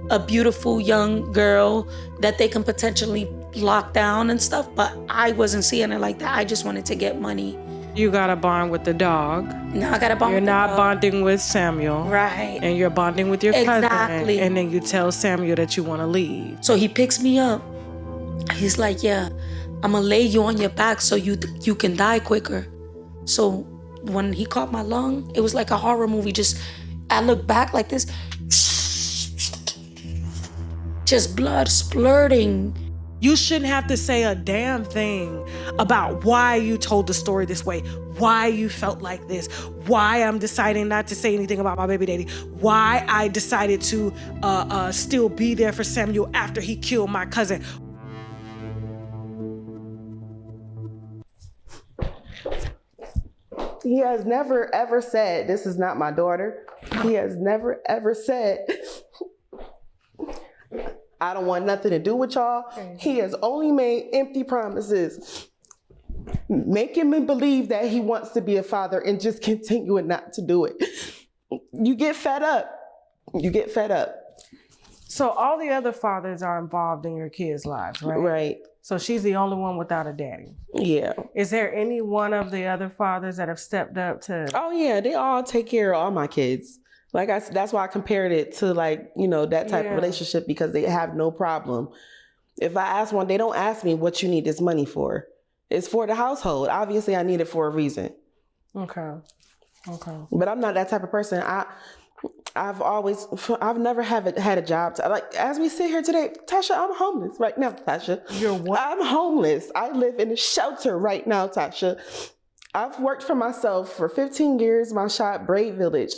C: a beautiful young girl that they can potentially lock down and stuff, but I wasn't seeing it like that. I just wanted to get money.
D: You got to bond with the dog.
C: No, I got to bond
D: with the dog. You're not bonding with Samuel.
C: Right.
D: And you're bonding with your cousin.
C: Exactly.
D: And then you tell Samuel that you want to leave.
C: So he picks me up. He's like, yeah, I'm going to lay you on your back so you can die quicker. So when he caught my lung, it was like a horror movie. I looked back like this. Just blood splurting.
D: You shouldn't have to say a damn thing about why you told the story this way, why you felt like this, why I'm deciding not to say anything about my baby daddy, why I decided to still be there for Samuel after he killed my cousin.
A: He has never, ever said, this is not my daughter. He has never, ever said, I don't want nothing to do with y'all. He has only made empty promises, making me believe that he wants to be a father and just continuing not to do it. You get fed up.
B: So all the other fathers are involved in your kids' lives, right?
A: Right.
B: So she's the only one without a daddy.
A: Yeah.
B: Is there any one of the other fathers that have stepped up to?
A: Oh yeah, they all take care of all my kids. Like that's why I compared it to like, you know, that type of relationship, because they have no problem. If I ask one, they don't ask me what you need this money for. It's for the household. Obviously I need it for a reason.
B: Okay.
A: But I'm not that type of person. I've never had a job. Like, as we sit here today, Tasha, I'm homeless right now, Tasha.
B: You're what?
A: I'm homeless. I live in a shelter right now, Tasha. I've worked for myself for 15 years, my shop, Braid Village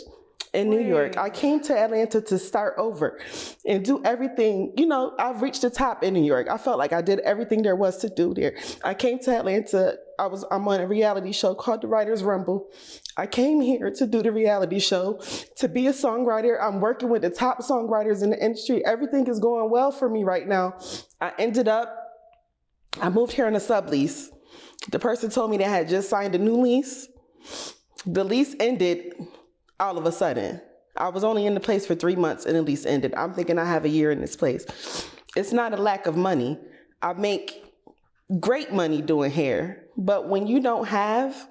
A: in New York. I came to Atlanta to start over and do everything. You know, I've reached the top in New York. I felt like I did everything there was to do there. I came to Atlanta. I'm on a reality show called The Writers Rumble. I came here to do the reality show, to be a songwriter. I'm working with the top songwriters in the industry. Everything is going well for me right now. I moved here on a sublease. The person told me they had just signed a new lease. The lease ended all of a sudden. I was only in the place for 3 months and the lease ended. I'm thinking I have a year in this place. It's not a lack of money. I make great money doing hair, but when you don't have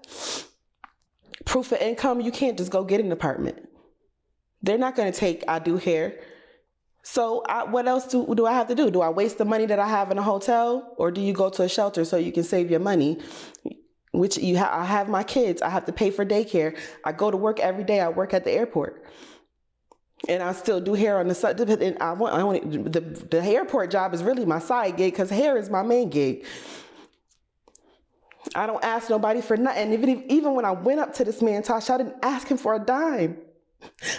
A: proof of income, you can't just go get an apartment. They're not going to take, I do hair. So what else do I have to do? Do I waste the money that I have in a hotel, or do you go to a shelter so you can save your money? Which I have my kids. I have to pay for daycare. I go to work every day. I work at the airport, and I still do hair on the side. And the airport job is really my side gig, because hair is my main gig. I don't ask nobody for nothing. Even when I went up to this man, Tasha, I didn't ask him for a dime.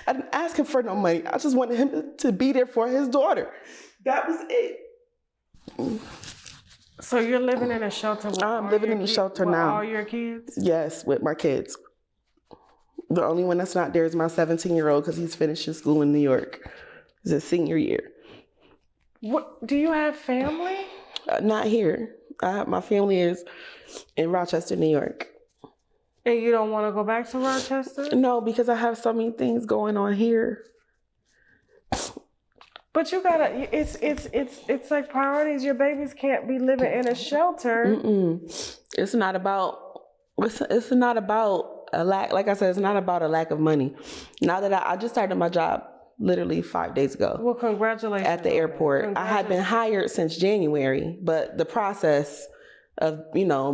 A: I didn't ask him for no money. I just wanted him to be there for his daughter. That was it.
B: So you're living in a shelter with
A: I'm living in a shelter now.
B: All your kids?
A: Yes, with my kids. The only one that's not there is my 17-year-old, because he's finishing school in New York. It's his senior year.
B: What, do you have family?
A: Not here. My family is in Rochester, New York.
B: And you don't want to go back to Rochester?
A: No, because I have so many things going on here.
B: But you gotta, it's like priorities. Your babies can't be living in a shelter.
A: It's not about a lack. Like I said, it's not about a lack of money. Now that I just started my job literally 5 days ago.
B: Well, congratulations.
A: At the airport. I had been hired since January, but the process of,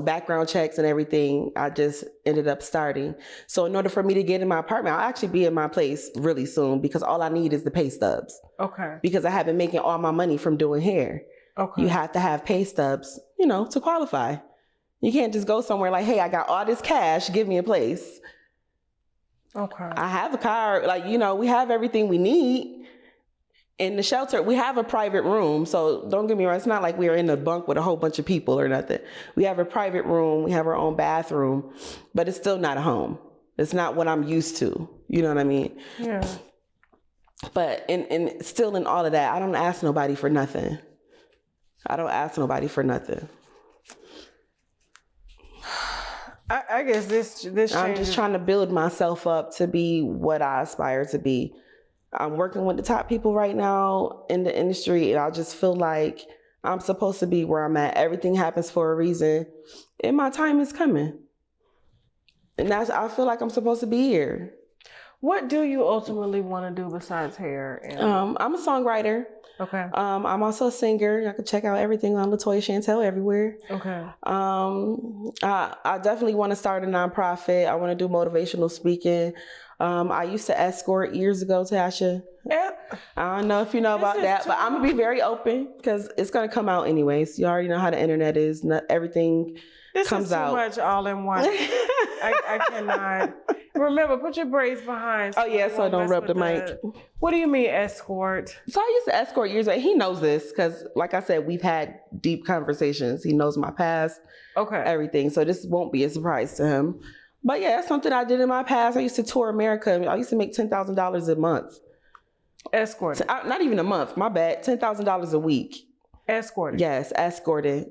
A: background checks and everything, I just ended up starting. So in order for me to get in my apartment, I'll actually be in my place really soon, because all I need is the pay stubs.
B: Okay.
A: Because I have been making all my money from doing hair.
B: Okay.
A: You have to have pay stubs, to qualify. You can't just go somewhere like, hey, I got all this cash, give me a place.
B: Okay.
A: I have a car, we have everything we need. In the shelter, we have a private room. So don't get me wrong, it's not like we're in a bunk with a whole bunch of people or nothing. We have a private room, we have our own bathroom, but it's still not a home. It's not what I'm used to. You know what I mean?
B: Yeah.
A: But and still in all of that, I don't ask nobody for nothing.
B: I guess this
A: I'm just trying to build myself up to be what I aspire to be. I'm working with the top people right now in the industry, and I just feel like I'm supposed to be where I'm at. Everything happens for a reason, and my time is coming. And I feel like I'm supposed to be here.
B: What do you ultimately want to do besides hair?
A: I'm a songwriter.
B: Okay.
A: I'm also a singer. I can check out everything on Latoya Chantel everywhere.
B: Okay.
A: I definitely want to start a nonprofit. I want to do motivational speaking. I used to escort years ago, Tasha.
B: Yeah.
A: I don't know if you know about that, but I'm going to be very open, because it's going to come out anyways. You already know how the internet is. Not everything comes out.
B: This is too much all in one. I cannot. Remember, put your braids behind.
A: So so don't rub the mic.
B: What do you mean escort?
A: So I used to escort years ago. He knows this, because like I said, we've had deep conversations. He knows my past, everything. So this won't be a surprise to him. But yeah, that's something I did in my past. I used to tour America. I used to make $10,000 a month.
B: Escorting.
A: Not even a month. My bad. $10,000 a week.
B: Escorting.
A: Yes, escorting.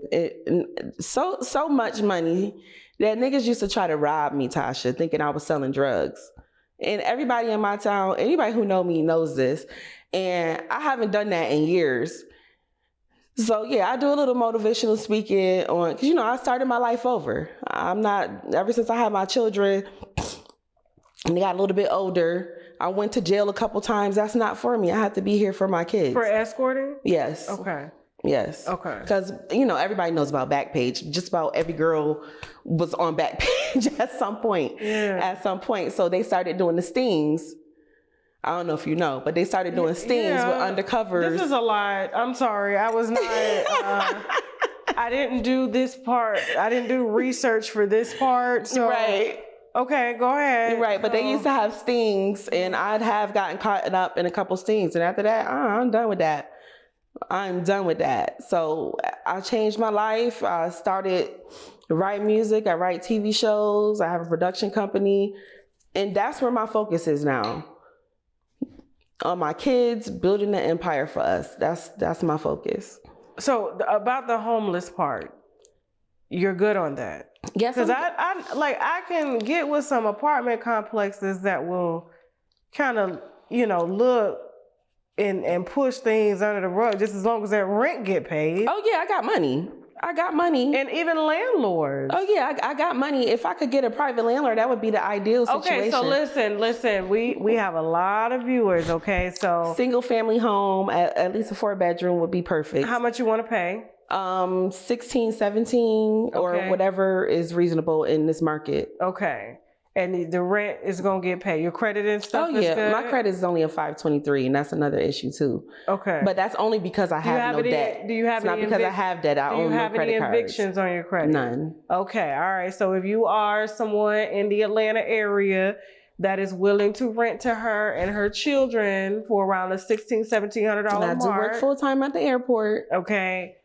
A: So much money that niggas used to try to rob me, Tasha, thinking I was selling drugs. And everybody in my town, anybody who know me knows this. And I haven't done that in years. So yeah, I do a little motivational speaking on, because I started my life over. Ever since I had my children and they got a little bit older, I went to jail a couple times. That's not for me. I have to be here for my kids.
B: For escorting?
A: Yes.
B: Okay.
A: Yes.
B: Okay.
A: Because, everybody knows about Backpage. Just about every girl was on Backpage at some point.
B: Yeah.
A: At some point. So they started doing the stings. I don't know if you know, but they started doing stings with undercovers.
B: This is a lot. I'm sorry. I was not... I didn't do this part. I didn't do research for this part. So.
A: Right.
B: Okay, go ahead.
A: Right, but they used to have stings, and I'd have gotten caught up in a couple stings. And after that, I'm done with that. I'm done with that. So I changed my life. I started to write music. I write TV shows. I have a production company. And that's where my focus is now. On my kids, building an empire for us. That's my focus.
B: So about the homeless part, you're good on that?
A: Yes.
B: Because I can get with some apartment complexes that will kind of, look and push things under the rug just as long as that rent get paid.
A: Oh yeah, I got money.
B: And even landlords.
A: Oh yeah, I got money. If I could get a private landlord, that would be the ideal situation.
B: Okay, so listen. We have a lot of viewers, okay? So
A: single family home, at least a 4-bedroom would be perfect.
B: How much you want to pay?
A: 16, 17, or whatever is reasonable in this market.
B: Okay. And the rent is going to get paid. Your credit and stuff is good?
A: My credit is only a 523, and that's another issue too.
B: Okay.
A: But that's only because I have no debt.
B: Do you have
A: it's
B: any
A: not because I have debt. I own no credit cards.
B: Do you have any evictions on your credit?
A: None.
B: Okay. All right. So if you are someone in the Atlanta area that is willing to rent to her and her children for around the $1,600, $1,700 mark.
A: I do work full time at the airport.
B: Okay.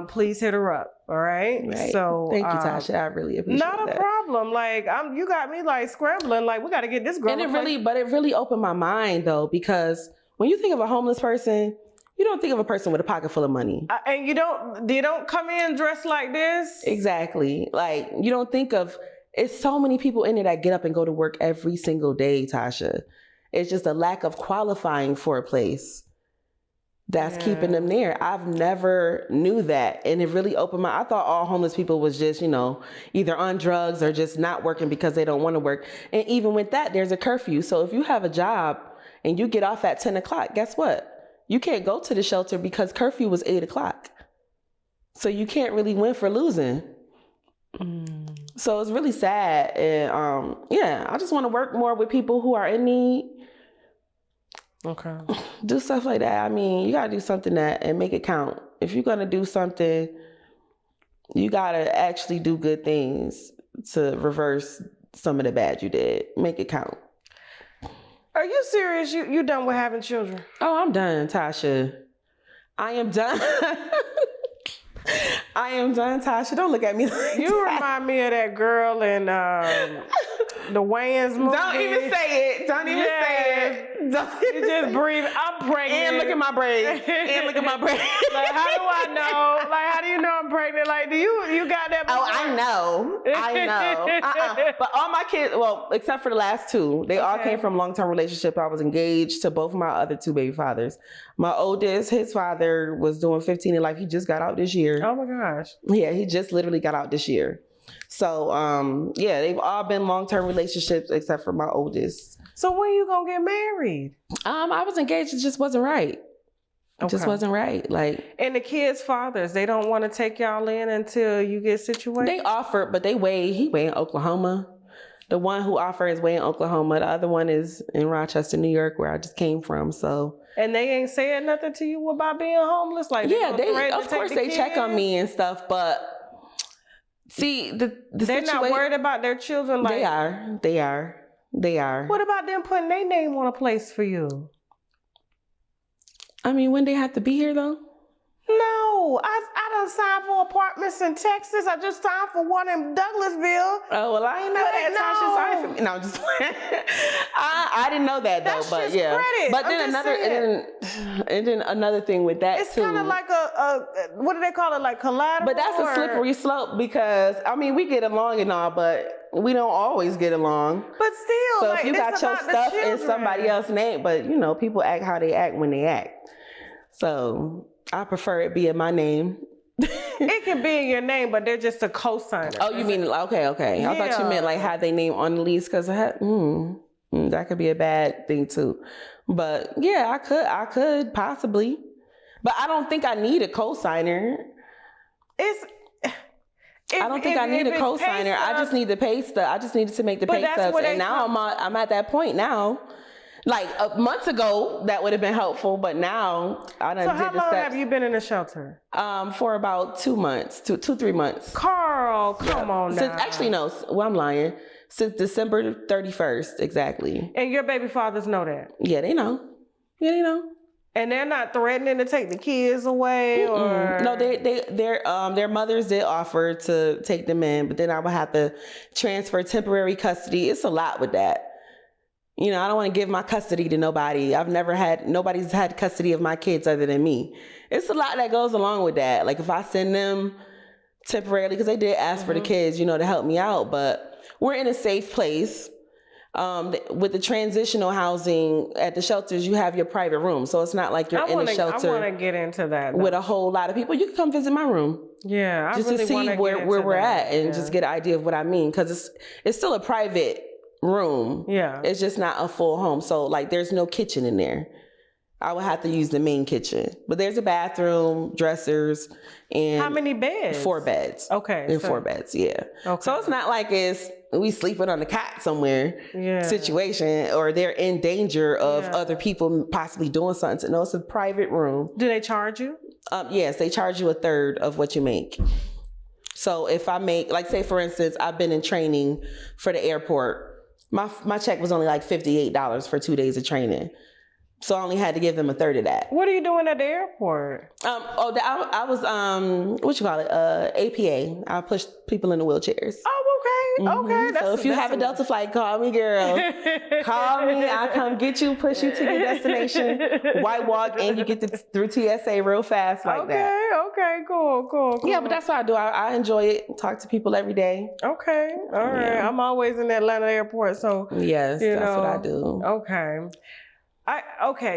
B: Please hit her up. All right. So
A: thank you, Tasha. I really appreciate that.
B: Not a problem. Like you got me like scrambling. Like we got to get this girl.
A: And it really opened my mind though, because when you think of a homeless person, you don't think of a person with a pocket full of money.
B: And you don't come in dressed like this.
A: Exactly. Like you don't think of. It's so many people in there that get up and go to work every single day, Tasha. It's just a lack of qualifying for a place that's keeping them there. I've never knew that. And it really opened I thought all homeless people was just, either on drugs or just not working because they don't want to work. And even with that, there's a curfew. So if you have a job and you get off at 10 o'clock, guess what? You can't go to the shelter because curfew was 8 o'clock. So you can't really win for losing. So it's really sad. And I just want to work more with people who are in need.
B: Okay.
A: Do stuff like that. I mean, you gotta do something and make it count. If you're gonna do something, you gotta actually do good things to reverse some of the bad you did. Make it count.
B: Are you serious? You done with having children?
A: Oh, I'm done, Tasha. I am done. I am done, Tasha. Don't look at me like
B: you remind me of that girl in the Wayans movie.
A: Don't even say it. Don't even say it.
B: You just breathe. I'm pregnant.
A: And look at my braids.
B: Like, how do I know? Like, how do you know I'm pregnant? Like, do you got that before?
A: Oh, I know. But all my kids, well, except for the last two, they all came from long-term relationship. I was engaged to both of my other two baby fathers. My oldest, his father was doing 15 in life. He just got out this year.
B: Oh my gosh.
A: Yeah, he just literally got out this year. So, they've all been long-term relationships except for my oldest.
B: So when you gonna get married?
A: I was engaged. It just wasn't right. It just wasn't right. Like,
B: and the kids' fathers, they don't want to take y'all in until you get situated?
A: They offered, but he way in Oklahoma. The one who offered is way in Oklahoma. The other one is in Rochester, New York, where I just came from. So.
B: And they ain't saying nothing to you about being homeless? Like,
A: of course they check on me and stuff, but see,
B: they're not worried about their children. Like,
A: They are.
B: What about them putting their name on a place for you?
A: I mean, when they have to be here though?
B: No, I done signed for apartments in Texas. I just signed for one in Douglasville.
A: Oh, well, I ain't know that. Tasha signed for me. No, I'm just playing. I didn't know that, though.
B: That's
A: But
B: just
A: yeah.
B: credit.
A: But then another thing with that,
B: it's
A: too.
B: kind of like a, what do they call it? Like collateral?
A: But that's a slippery slope because, I mean, we get along and all, but we don't always get along.
B: But still,
A: So
B: like,
A: if you got your stuff in somebody else's name, but, you know, people act how they act when they act. So I prefer it be in my name.
B: It can be in your name, but they're just a co-signer.
A: Oh, you mean, okay.
B: Yeah.
A: I thought you meant like have their name on the lease because that could be a bad thing too. But yeah, I could possibly. But I don't think I need a co-signer. I don't think I need a co-signer. I just need the pay stub. I just needed to make the pay stubs. And now I'm at that point now. Like months ago, that would have been helpful, but now I done did the steps.
B: So how long have you been in the shelter?
A: For about 2 months, 3 months.
B: Carl, come on now.
A: Actually, no. Well, I'm lying. Since December 31st, exactly.
B: And your baby fathers know that?
A: Yeah, they know.
B: And they're not threatening to take the kids away, or
A: no? Their mothers did offer to take them in, but then I would have to transfer temporary custody. It's a lot with that. You know, I don't want to give my custody to nobody. Nobody's had custody of my kids other than me. It's a lot that goes along with that. Like if I send them temporarily, because they did ask for the kids, you know, to help me out, but we're in a safe place. With the transitional housing at the shelters, you have your private room. So it's not like you're in a shelter.
B: I want to get into that.
A: With a whole lot of people. You can come visit my room.
B: Yeah,
A: just to see where we're at and just get an idea of what I mean. Because it's still a private room.
B: Yeah.
A: It's just not a full home. So like there's no kitchen in there. I would have to use the main kitchen. But there's a bathroom, dressers, and
B: how many beds?
A: 4 beds.
B: Okay.
A: And 4 beds, yeah. Okay. So it's not like we sleeping on the cot somewhere situation, or they're in danger of other people possibly doing something. No, it's a private room.
B: Do they charge you?
A: Yes, they charge you 1/3 of what you make. So if I make, like say for instance, I've been in training for the airport. My check was only like $58 for 2 days of training. So I only had to give them 1/3 of that.
B: What are you doing at the airport?
A: I was what you call it? APA. I push people into wheelchairs.
B: Oh, okay, okay.
A: So if you have a Delta flight, call me, girl. Call me. I'll come get you, push you to your destination. White walk, and you get through TSA real fast like that.
B: Okay, cool.
A: Yeah, but that's what I do. I enjoy it. Talk to people every day.
B: Okay, all right. I'm always in the Atlanta airport, so
A: yes, that's what I do.
B: Okay.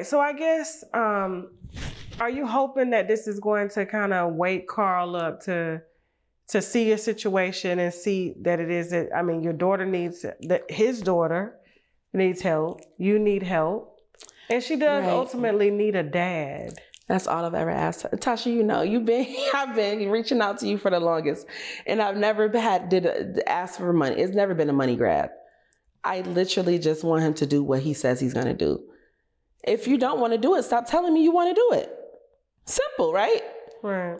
B: So I guess, are you hoping that this is going to kind of wake Carl up to see your situation and see that it is? I mean, your daughter his daughter needs help. You need help, and she does ultimately need a dad.
A: That's all I've ever asked her. Tasha, you know, I've been reaching out to you for the longest, and I've never asked for money. It's never been a money grab. I literally just want him to do what he says he's going to do. If you don't want to do it, stop telling me you want to do it. Simple, right?
B: Right.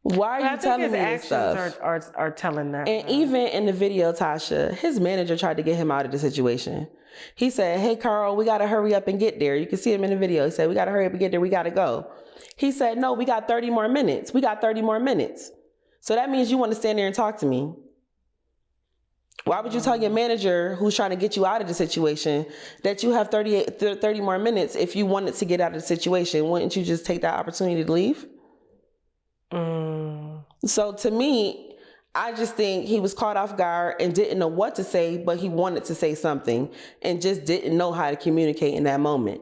A: Why are you telling me this stuff?
B: Actions are telling that.
A: And even in the video, Tasha, his manager tried to get him out of the situation. He said, hey, Carl, we got to hurry up and get there. You can see him in the video. He said, we got to hurry up and get there. We got to go. He said, no, we got 30 more minutes. We got 30 more minutes. So that means you want to stand there and talk to me. Why would you tell your manager who's trying to get you out of the situation that you have 30 more minutes if you wanted to get out of the situation? Wouldn't you just take that opportunity to leave? So to me, I just think he was caught off guard and didn't know what to say, but he wanted to say something and just didn't know how to communicate in that moment.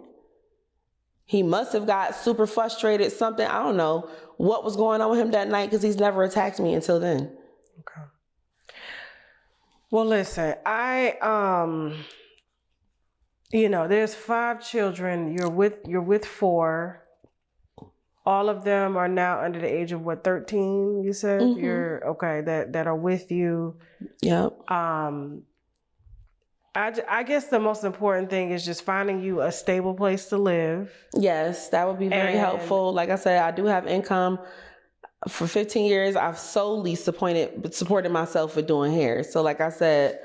A: He must have got super frustrated, something. I don't know what was going on with him that night because he's never attacked me until then.
B: Okay. Well, listen, there's 5 children. You're with 4. All of them are now under the age of 13, you said? Mm-hmm. You're okay, that are with you.
A: Yep.
B: I guess the most important thing is just finding you a stable place to live.
A: Yes, that would be very helpful. Like I said, I do have income. For 15 years, I've solely supported myself with doing hair. So like I said.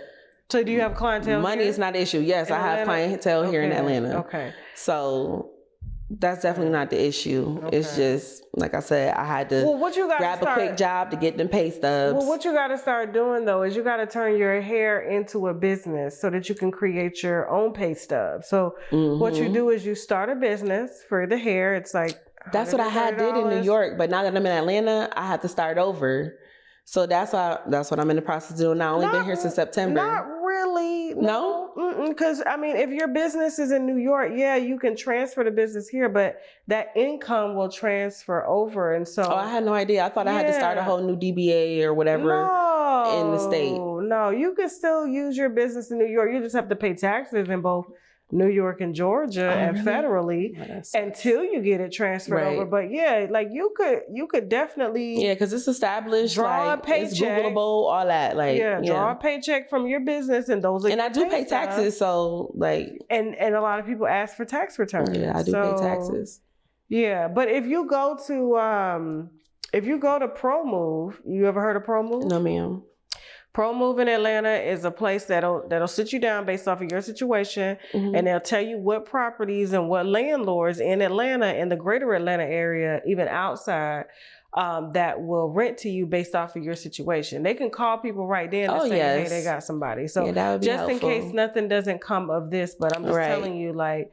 B: So do you have clientele?
A: Money is not an issue. Yes, I have clientele here in Atlanta.
B: Okay.
A: So That's definitely not the issue.
B: Okay.
A: It's just, like I said, I had to grab a quick job to get them pay stubs.
B: Well, what you got to start doing, though, is you got to turn your hair into a business so that you can create your own pay stub. So what you do is you start a business for the hair. It's like
A: that's what I did in New York, but now that I'm in Atlanta, I have to start over. So that's what I'm in the process of doing now. I've only been here since September.
B: Not really.
A: No?
B: Because, I mean, if your business is in New York, yeah, you can transfer the business here, but that income will transfer over. And so...
A: Oh, I had no idea. I thought I had to start a whole new DBA or whatever in the state.
B: No, you can still use your business in New York. You just have to pay taxes in both New York and Georgia and federally until you get it transferred over. But yeah, like you could definitely
A: because it's established,
B: draw a paycheck,
A: it's Googleable, all that. Like
B: draw a paycheck from your business, and those are
A: and I do pay taxes, so like
B: and a lot of people ask for tax returns.
A: Yeah, I do pay taxes.
B: Yeah, but if you go to ProMove, you ever heard of ProMove?
A: No, ma'am.
B: ProMove in Atlanta is a place that'll sit you down based off of your situation, and they'll tell you what properties and what landlords in Atlanta, in the greater Atlanta area, even outside, that will rent to you based off of your situation. They can call people right then and say, hey, they got somebody. So
A: that would be
B: just
A: helpful.
B: In case nothing doesn't come of this, but I'm just telling you, like,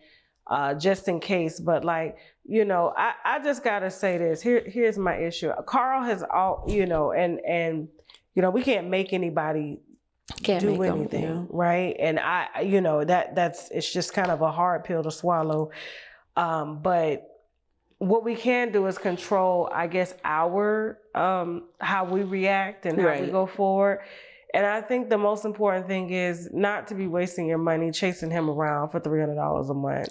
B: just in case. But like, you know, I just gotta say this. Here's my issue. Carl has and you know, we can't make anybody do anything, right? And it's just kind of a hard pill to swallow. But what we can do is control, I guess, our how we react and how we go forward. And I think the most important thing is not to be wasting your money chasing him around for $300 a month.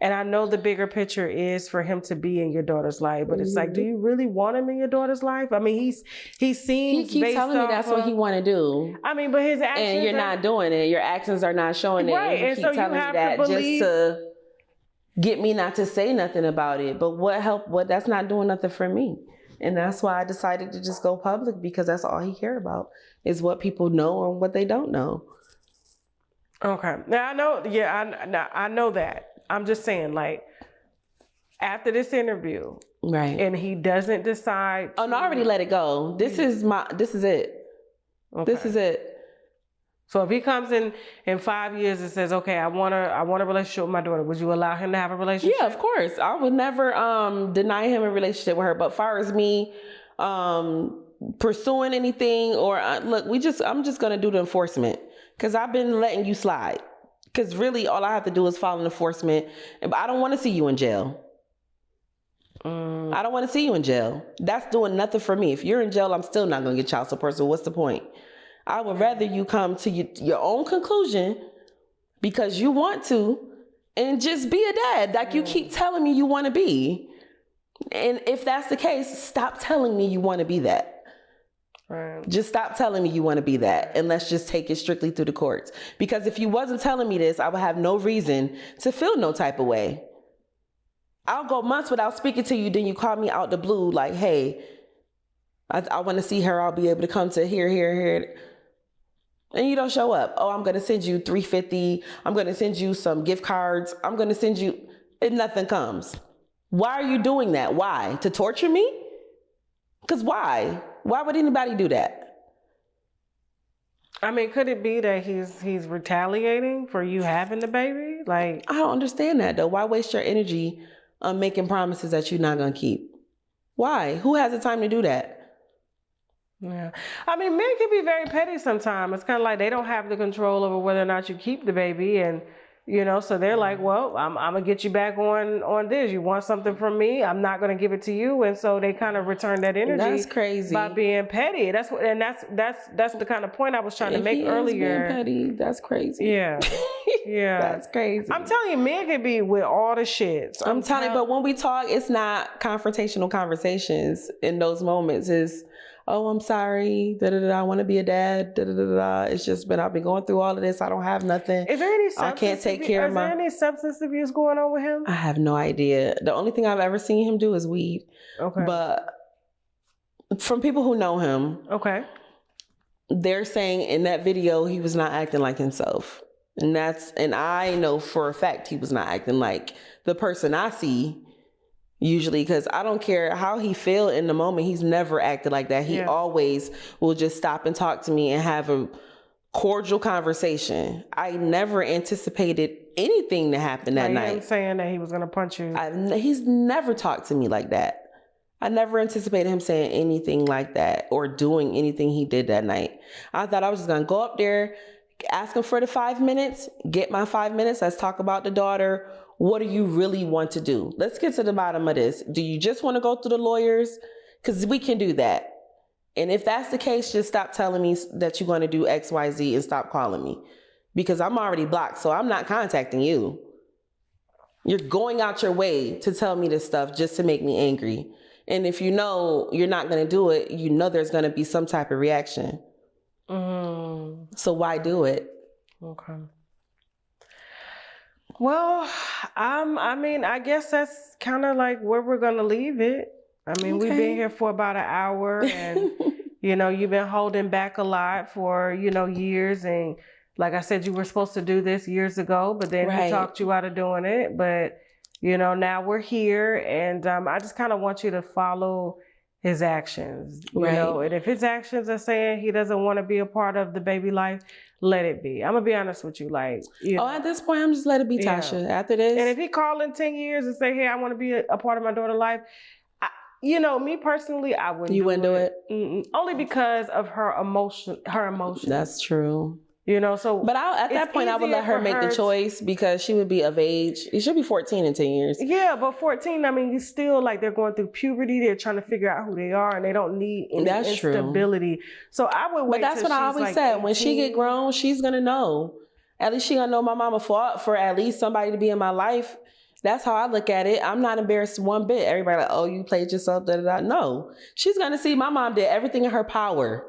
B: And I know the bigger picture is for him to be in your daughter's life, but it's like, do you really want him in your daughter's life? I mean, he seems
A: he keeps telling me that's what he want to do.
B: I mean, but his actions
A: and you're not doing it. Your actions are not showing it.
B: Right, and so you have to believe,
A: just to get me not to say nothing about it. But what that's not doing nothing for me. And that's why I decided to just go public, because that's all he cared about is what people know and what they don't know.
B: Okay. Now I know that. I'm just saying, like, after this interview, and he doesn't decide.
A: Oh no, I already let it go. This is it. Okay. This is it.
B: So if he comes in 5 years and says, okay, I want a relationship with my daughter, would you allow him to have a relationship?
A: Yeah, of course. I would never deny him a relationship with her. But far as me pursuing anything or look, I'm just gonna do the enforcement, because I've been letting you slide. Because really, all I have to do is file an enforcement. I don't want to see you in jail. I don't want to see you in jail. That's doing nothing for me. If you're in jail, I'm still not going to get child support. So what's the point? I would rather you come to your own conclusion because you want to, and just be a dad like you keep telling me you want to be. And if that's the case, stop telling me you want to be that. Right. Just stop telling me you want to be that, and let's just take it strictly through the courts. Because if you wasn't telling me this, I would have no reason to feel no type of way. I'll go months without speaking to you, then you call me out the blue like, hey, I want to see her. I'll be able to come to here. And you don't show up. Oh, I'm going to send you $350. I'm going to send you some gift cards. I'm going to send you, and nothing comes. Why are you doing that? Why? To torture me? Because why? Why would anybody do that?
B: I mean, could it be that he's retaliating for you having the baby? Like,
A: I don't understand that though. Why waste your energy on making promises that you're not gonna keep? Why? Who has the time to do that?
B: Yeah, I mean, men can be very petty sometimes. It's kind of like they don't have the control over whether or not you keep the baby, and you know, so they're like, well, I'm gonna get you back on this. You want something from me? I'm not gonna give it to you, and so they kind of return that energy.
A: That's crazy.
B: By being petty. That's the kind of point I was trying to make earlier.
A: Being petty, that's crazy.
B: Yeah, yeah,
A: that's crazy.
B: I'm telling you, men can be with all the shit.
A: I'm telling you, but when we talk, it's not confrontational conversations. In those moments, is oh, I'm sorry, I want to be a dad, It's just I've been going through all of this. I don't have nothing.
B: Is there any
A: I can't take care of my...
B: Is there any substance abuse going on with him?
A: I have no idea. The only thing I've ever seen him do is weed.
B: Okay.
A: But from people who know him,
B: okay,
A: they're saying in that video, he was not acting like himself. And I know for a fact he was not acting like the person I see usually, because I don't care how he feel in the moment. He's never acted like that. He always will just stop and talk to me and have a cordial conversation. I never anticipated anything to happen that night.
B: Him saying that he was going to punch you.
A: He's never talked to me like that. I never anticipated him saying anything like that or doing anything he did that night. I thought I was just going to go up there, ask him for the 5 minutes, get my 5 minutes. Let's talk about the daughter. What do you really want to do? Let's get to the bottom of this. Do you just want to go through the lawyers? Because we can do that. And if that's the case, just stop telling me that you're going to do X, Y, Z and stop calling me. Because I'm already blocked, so I'm not contacting you. You're going out your way to tell me this stuff just to make me angry. And if you know you're not going to do it, you know there's going to be some type of reaction. So why do it?
B: Okay. Well, I mean, I guess that's kind of like where we're going to leave it. I mean, we've been here for about an hour and, you know, you've been holding back a lot for, you know, years. And like I said, you were supposed to do this years ago, but then he talked you out of doing it. But, you know, now we're here and I just kind of want you to follow his actions, you know, and if his actions are saying he doesn't want to be a part of the baby life, let it be. I'm gonna be honest with you, like, you know,
A: at this point, I'm just let it be, Tasha. After this,
B: and if he call in 10 years and say, "Hey, I want to be a part of my daughter's life," you know, me personally, I wouldn't. You wouldn't do it, only because of her emotion.
A: That's true.
B: You know, so
A: but at that point, I would let her make the choice because she would be of age. She should be 14 in 10 years.
B: Yeah, but 14, I mean, you still like they're going through puberty. They're trying to figure out who they are, and they don't need any instability. True. So I would wait.
A: But that's what I always said. 18. When she get grown, she's gonna know. At least she gonna know my mama fought for at least somebody to be in my life. That's how I look at it. I'm not embarrassed one bit. Everybody like, oh, you played yourself. Da, da, da. No, she's gonna see my mom did everything in her power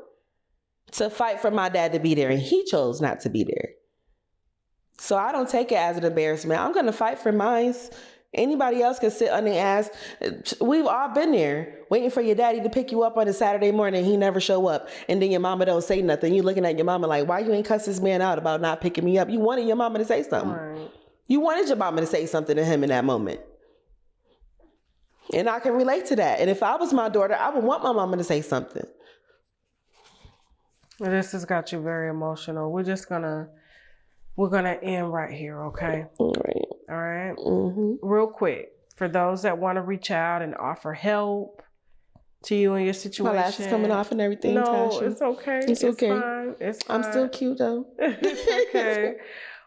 A: to fight for my dad to be there, and he chose not to be there. So I don't take it as an embarrassment. I'm going to fight for mine. Anybody else can sit on their ass. We've all been there, waiting for your daddy to pick you up on a Saturday morning. He never show up, and then your mama don't say nothing. You looking at your mama like, why you ain't cuss this man out about not picking me up? You wanted your mama to say something. Right. You wanted your mama to say something to him in that moment. And I can relate to that. And if I was my daughter, I would want my mama to say something.
B: This has got you very emotional. We're gonna end right here, okay?
A: All right.
B: All right. Mm-hmm. Real quick, for those that want to reach out and offer help to you in your situation.
A: My lash is coming off and everything.
B: No,
A: Tasha.
B: It's okay.
A: It's okay.
B: Fine. It's fine.
A: I'm still cute though.
B: It's okay.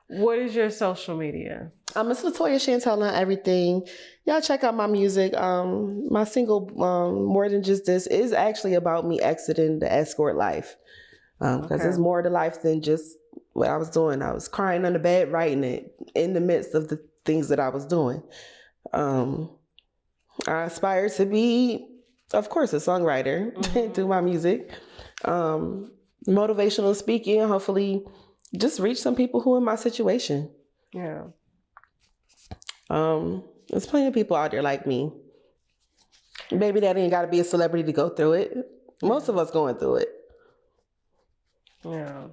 B: What is your social media?
A: It's Latoya Chantel on everything. Y'all check out my music. My single, More Than Just This, is actually about me exiting the escort life. Because it's more to life than just what I was doing. I was crying on the bed, writing it in the midst of the things that I was doing. I aspire to be, of course, a songwriter, do my music, motivational speaking, hopefully just reach some people who are in my situation.
B: Yeah.
A: There's plenty of people out there like me. Baby daddy ain't got to be a celebrity to go through it. Most of us going through it.
B: Yeah.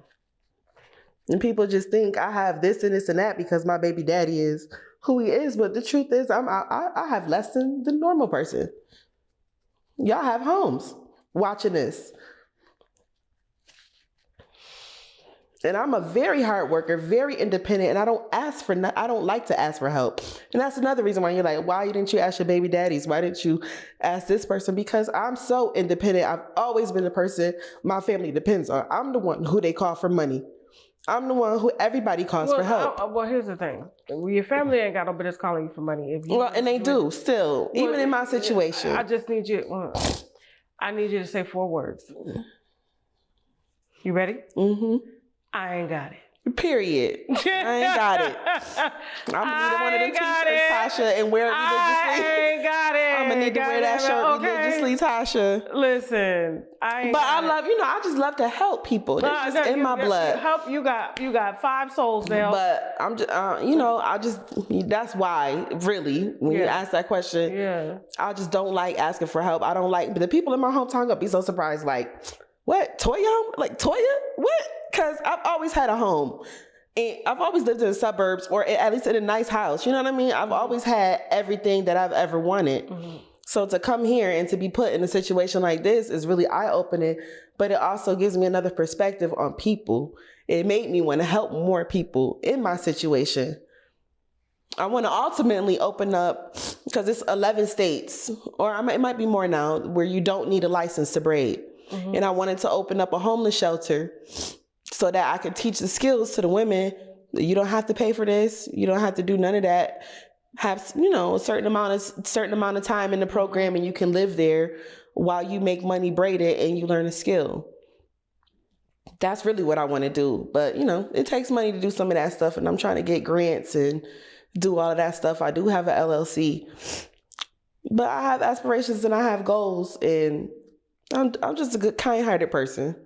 A: And people just think I have this and this and that because my baby daddy is who he is. But the truth is I have less than the normal person. Y'all have homes watching this. And I'm a very hard worker, very independent, and I don't like to ask for help. And that's another reason why you're like, why didn't you ask your baby daddies? Why didn't you ask this person? Because I'm so independent. I've always been the person my family depends on. I'm the one who they call for money. I'm the one who everybody calls for help.
B: Well, here's the thing. Your family ain't got no business calling you for money.
A: And they do still, even in my situation.
B: I just need you. I need you to say 4 words. You ready? Mm-hmm. I ain't got it.
A: Period. I ain't got it. I'm gonna need one of them t-shirts, Tasha, and wear it religiously.
B: I ain't got it.
A: I'm gonna need to wear that shirt religiously, Tasha.
B: Listen,
A: I love, I just love to help people. That's just in my blood.
B: Help you got 5 souls now.
A: But I'm just, that's why, really, when you ask that question, I just don't like asking for help. I don't like, but the people in my hometown gonna be so surprised, like, what, Toya? Like, Toya? What? Because I've always had a home And I've always lived in the suburbs, or at least in a nice house. You know what I mean? I've always had everything that I've ever wanted. Mm-hmm. So to come here and to be put in a situation like this is really eye-opening, but it also gives me another perspective on people. It made me want to help more people in my situation. I want to ultimately open up, because it's 11 states, or it might be more now, where you don't need a license to braid. Mm-hmm. And I wanted to open up a homeless shelter so that I could teach the skills to the women. You don't have to pay for this. You don't have to do none of that. Have, you know, a certain amount of time in the program, and you can live there while you make money braided and you learn a skill. That's really what I want to do. But, you know, it takes money to do some of that stuff, and I'm trying to get grants and do all of that stuff. I do have an LLC, but I have aspirations and I have goals, and I'm just a good, kind-hearted person.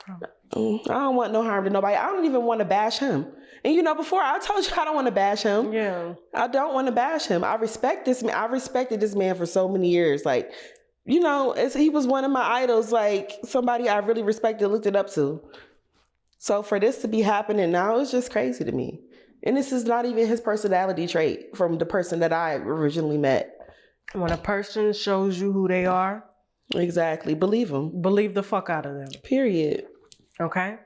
A: I don't want no harm to nobody. I don't even want to bash him. And you know, before I told you I don't want to bash him.
B: Yeah.
A: I don't want to bash him. I respect this man. I respected this man for so many years. Like, you know, he was one of my idols, like somebody I really respected, looked it up to. So for this to be happening now, it's just crazy to me. And this is not even his personality trait from the person that I originally met.
B: When a person shows you who they are.
A: Exactly. Believe them.
B: Believe the fuck out of them.
A: Period.
B: Okay?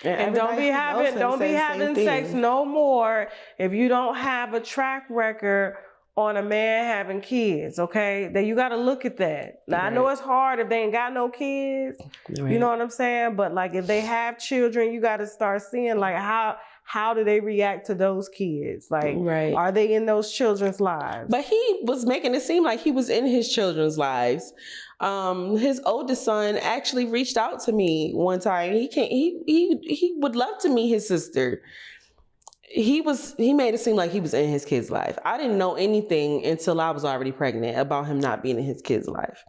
B: And don't be having sex no more if you don't have a track record on a man having kids, okay? Then you got to look at that. Now, right. I know it's hard if they ain't got no kids, right. You know what I'm saying? But like if they have children, you got to start seeing like how do they react to those kids? Like, right. Are they in those children's lives?
A: But he was making it seem like he was in his children's lives. His oldest son actually reached out to me one time. He would love to meet his sister. He made it seem like he was in his kid's life. I didn't know anything until I was already pregnant about him not being in his kid's life.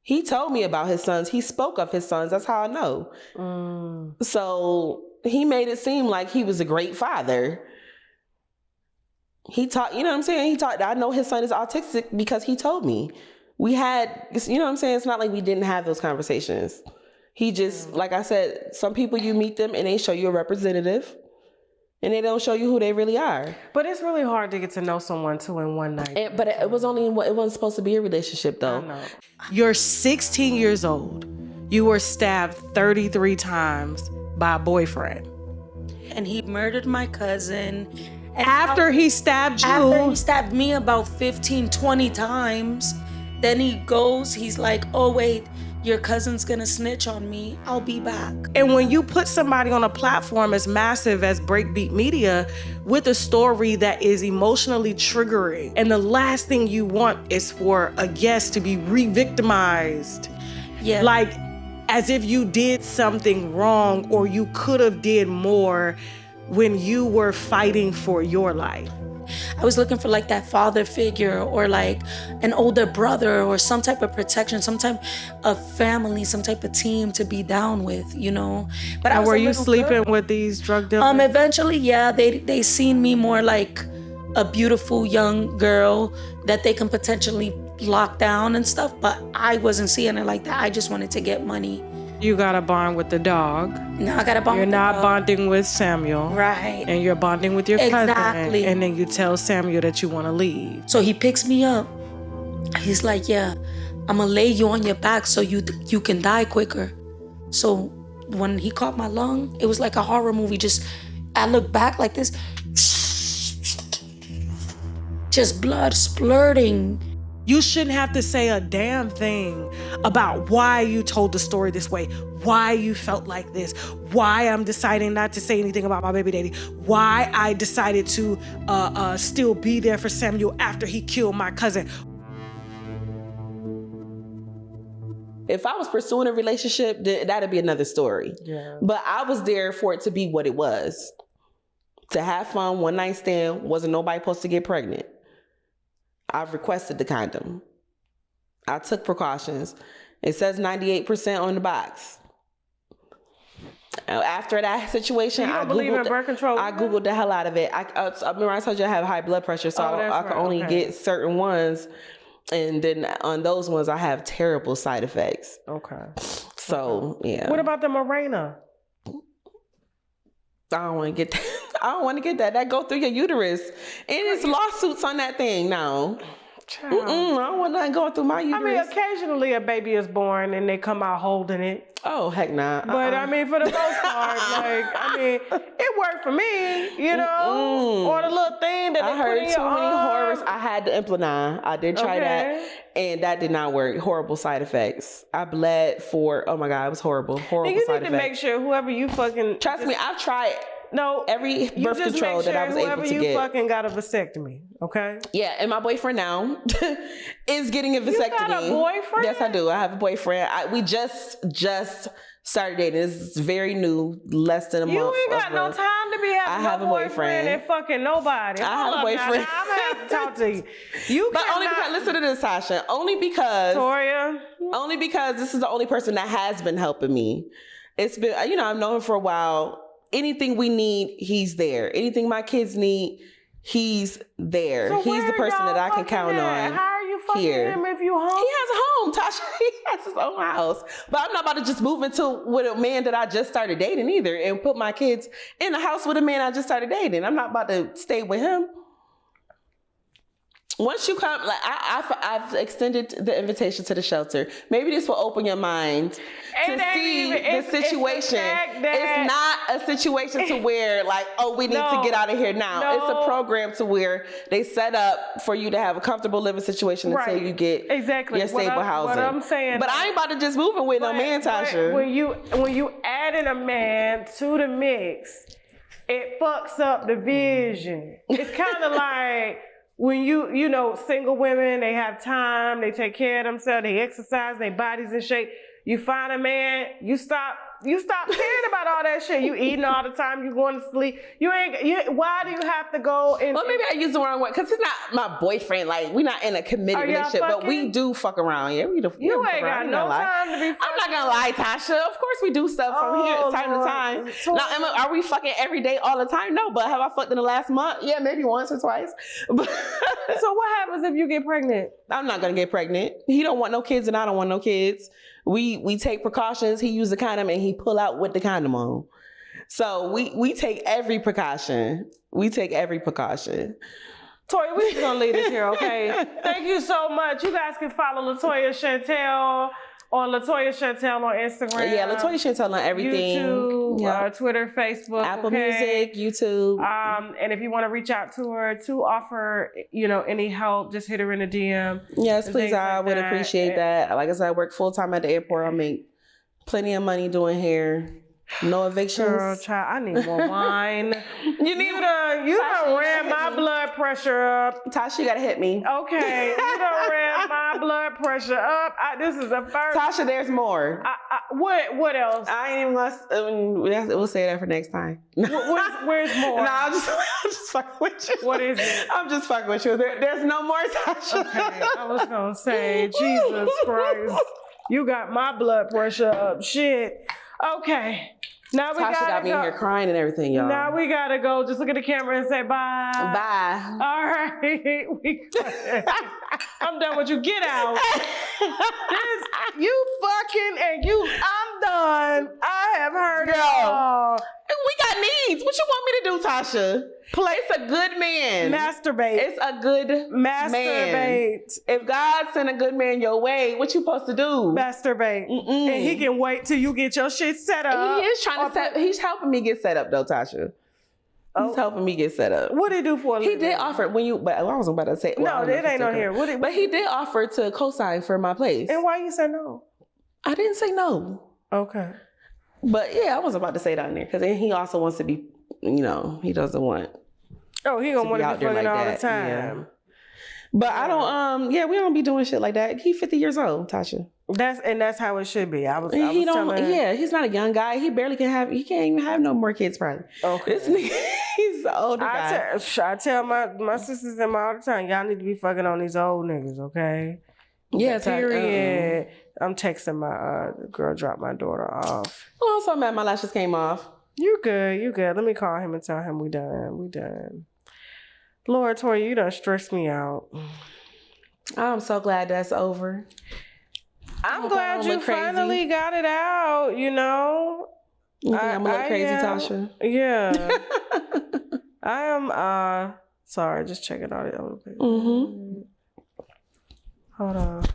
A: He told me about his sons. He spoke of his sons. That's how I know. So he made it seem like he was a great father. He taught, you know what I'm saying? I know his son is autistic because he told me. We had, you know what I'm saying? It's not like we didn't have those conversations. He just, like I said, some people you meet them and they show you a representative and they don't show you who they really are.
B: But it's really hard to get to know someone too in one night.
A: But it wasn't supposed to be a relationship though.
B: I know.
D: You're 16 years old. You were stabbed 33 times by a boyfriend.
C: And he murdered my cousin. And
D: after he stabbed you?
C: After he stabbed me about 15, 20 times. Then he goes, he's like, oh wait, your cousin's gonna snitch on me. I'll be back.
D: And when you put somebody on a platform as massive as Breakbeat Media with a story that is emotionally triggering, and the last thing you want is for a guest to be re-victimized.
C: Yeah.
D: Like as if you did something wrong or you could have did more when you were fighting for your life.
C: I was looking for like that father figure or like an older brother or some type of protection, some type of family, some type of team to be down with, you know. But
D: were you sleeping with these drug dealers?
C: Eventually, yeah, they seen me more like a beautiful young girl that they can potentially lock down and stuff. But I wasn't seeing it like that. I just wanted to get money.
D: You got to bond with the dog.
C: No, I got to bond
D: You're
C: with the dog.
D: You're not bonding with Samuel.
C: Right.
D: And you're bonding with your cousin.
C: Exactly.
D: And then you tell Samuel that you want to leave.
C: So he picks me up. He's like, yeah, I'm going to lay you on your back so you can die quicker. So when he caught my lung, it was like a horror movie. I looked back like this. Just blood splurting.
D: You shouldn't have to say a damn thing about why you told the story this way, why you felt like this, why I'm deciding not to say anything about my baby daddy, why I decided to still be there for Samuel after he killed my cousin.
A: If I was pursuing a relationship, that'd be another story.
B: Yeah.
A: But I was there for it to be what it was. To have fun, one night stand, wasn't nobody supposed to get pregnant. I've requested the condom. I took precautions. It says 98% on the box. After that situation,
B: I believe in birth control.
A: I Googled the hell out of it. I remember I told you I have high blood pressure, so I could only get certain ones. And then on those ones, I have terrible side effects.
B: Okay.
A: So, yeah.
B: What about the Mirena?
A: I don't want to get that. I don't want to get that. That go through your uterus. And it's lawsuits on that thing now. I don't want nothing going through my uterus.
B: I mean, occasionally a baby is born and they come out holding it.
A: Oh, heck nah.
B: But I mean, for the most part, like, I mean, it worked for me, you know? Or the little thing that they put in your arm.
A: I heard too many horrors. I had the Implanine. I did try that. And that did not work. Horrible side effects. I bled for, oh my God, it was horrible. Horrible side effects.
B: You need to make sure whoever you fucking...
A: Trust me, I've tried every birth control that I was able to get.
B: Whoever you fucking got a vasectomy, okay?
A: Yeah, and my boyfriend now is getting a vasectomy.
B: You got a boyfriend?
A: Yes, I do. I have a boyfriend. We just started dating. It's very new, less than a month.
B: You ain't got no time to be having no boyfriend and fucking nobody.
A: I have a boyfriend.
B: I'm gonna have to talk to you.
A: But only because, listen to this, Tasha. Only because this is the only person that has been helping me. It's been, I've known him for a while. Anything we need, he's there. Anything my kids need, he's there.
B: So
A: he's the person that I can count on.
B: How are you fucking him if you home?
A: He has a home, Tasha. He has his own house. But I'm not about to just move with a man that I just started dating either and put my kids in a house with a man I just started dating. I'm not about to stay with him. Once you come, like I've extended the invitation to the shelter. Maybe this will open your mind to see the situation. It's not a situation to where like, oh, we need to get out of here now. It's a program to where they set up for you to have a comfortable living situation until you get your stable housing.
B: What I'm saying,
A: but I ain't about to just move in with no man, Tasha.
B: When you added a man to the mix, it fucks up the vision. It's kind of like. When single women, they have time, they take care of themselves, they exercise, their bodies in shape. You find a man, you stop caring about all that shit. You eating all the time, you going to sleep. Why do you have to go and...
A: Well, maybe I used the wrong word, because he's not my boyfriend. Like, we're not in a committed relationship, but we do fuck around. Yeah, we do.
B: You ain't got no time to be fucking.
A: I'm not gonna lie, Tasha. Of course we do stuff from here time to time. Now, Emma, are we fucking every day all the time? No, but have I fucked in the last month? Yeah, maybe once or twice.
B: So what happens if you get pregnant?
A: I'm not gonna get pregnant. He don't want no kids and I don't want no kids. We take precautions. He use the condom and he pull out with the condom on. So we take every precaution. Toya,
B: we're just gonna leave this here, okay? Thank you so much. You guys can follow LaToya Chantel on LaToya Chantel on Instagram.
A: Yeah, LaToya Chantel on everything.
B: YouTube, Twitter, Facebook,
A: Apple Music, YouTube.
B: And if you want to reach out to her to offer, any help, just hit her in a DM.
A: Yes, please. I would appreciate that. Like I said, I work full time at the airport. I make plenty of money doing hair. No evictions.
B: Girl, child, I need more wine. You done ran my blood pressure up.
A: Tasha, you gotta hit me.
B: Okay, you done ran my blood pressure up. This is the first.
A: Tasha, there's more.
B: What else?
A: I ain't even gonna. We'll say that for next time.
B: Where's more?
A: No, I'm just fucking with you.
B: What is it?
A: I'm just fucking with you. There's no more, Tasha.
B: Okay, I was gonna say, Jesus Christ, you got my blood pressure up. Shit. Okay. Now we
A: Tasha got me in here crying and everything, y'all.
B: Now we gotta go. Just look at the camera and say bye.
A: Bye.
B: All right. I'm done with you. Get out. You fucking and you. I'm done. I have heard it all.
A: We got needs. What you want me to do, Tasha? Place a good man.
B: Masturbate.
A: It's a good man. If God sent a good man your way, what you supposed to do?
B: Masturbate. And he can wait till you get your shit set up.
A: He is trying to he's helping me get set up though, Tasha. He's helping me get set up.
B: What did he do for a living?
A: He did offer but I wasn't about to say.
B: No, that ain't on here.
A: But he did offer to co-sign for my place.
B: And why you say no?
A: I didn't say no.
B: Okay.
A: But yeah, I wasn't about to say that on there because he also wants to be, he doesn't want.
B: Oh, he don't want to be fucking all the time.
A: Yeah. But I don't. We don't be doing shit like that. He 50 years old, Tasha.
B: That's how it should be.
A: He's not a young guy. He barely can have. He can't even have no more kids, probably.
B: Okay.
A: This nigga, he's the older guy.
B: I tell my sisters and all the time, y'all need to be fucking on these old niggas, okay?
A: Yeah.
B: Period. I'm texting my girl. Dropped my daughter off.
A: Oh, I'm so mad my lashes came off.
B: You good. Let me call him and tell him we done. Lord, Tori, you done stressed me out.
A: I'm so glad that's over.
B: I'm glad you finally got it out,
A: You think I'm a little crazy, Tasha?
B: Yeah. I am, sorry, just checking out the other page.
A: Mm-hmm.
B: Hold on.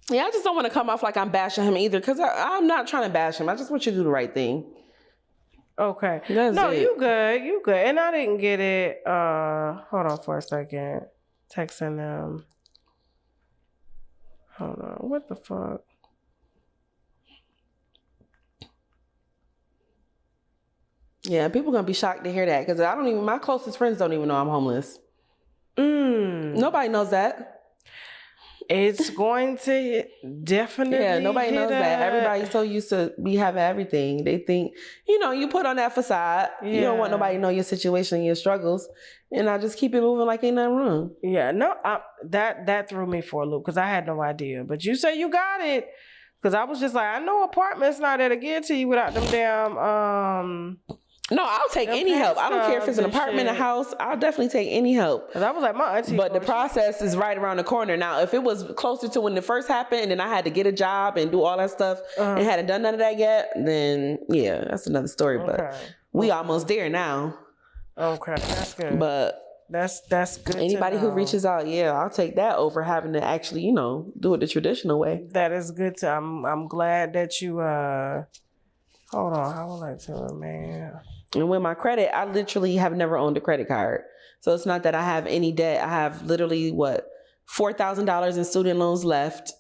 A: Yeah, I just don't want to come off like I'm bashing him either, because I'm not trying to bash him. I just want you to do the right thing.
B: Okay.
A: That's
B: no,
A: it.
B: you good. And I didn't get it. Hold on for a second. Texting them. Hold on. What the fuck?
A: Yeah, people gonna be shocked to hear that, because my closest friends don't even know I'm homeless. Nobody knows that.
B: It's going to definitely.
A: Yeah, nobody knows that. Everybody's so used to me having everything. They think, you put on that facade. Yeah. You don't want nobody to know your situation, your struggles. And I just keep it moving like ain't nothing wrong.
B: Yeah, no, that threw me for a loop because I had no idea. But you say you got it. Because I was just like, I know apartments not that'll get to you without them damn
A: No, I'll take any help. I don't care if it's an apartment, a house. I'll definitely take any help.
B: Because I was like, my auntie.
A: But the process is right around the corner. Now, if it was closer to when it first happened and then I had to get a job and do all that stuff and hadn't done none of that yet, then yeah, that's another story. But we almost there now.
B: Okay, that's good.
A: But
B: that's good.
A: Anybody who reaches out, yeah, I'll take that over having to actually, do it the traditional way.
B: That is good. I'm glad that you hold on. How will I tell it, man?
A: And with my credit, I literally have never owned a credit card. So it's not that I have any debt. I have literally, $4,000 in student loans left.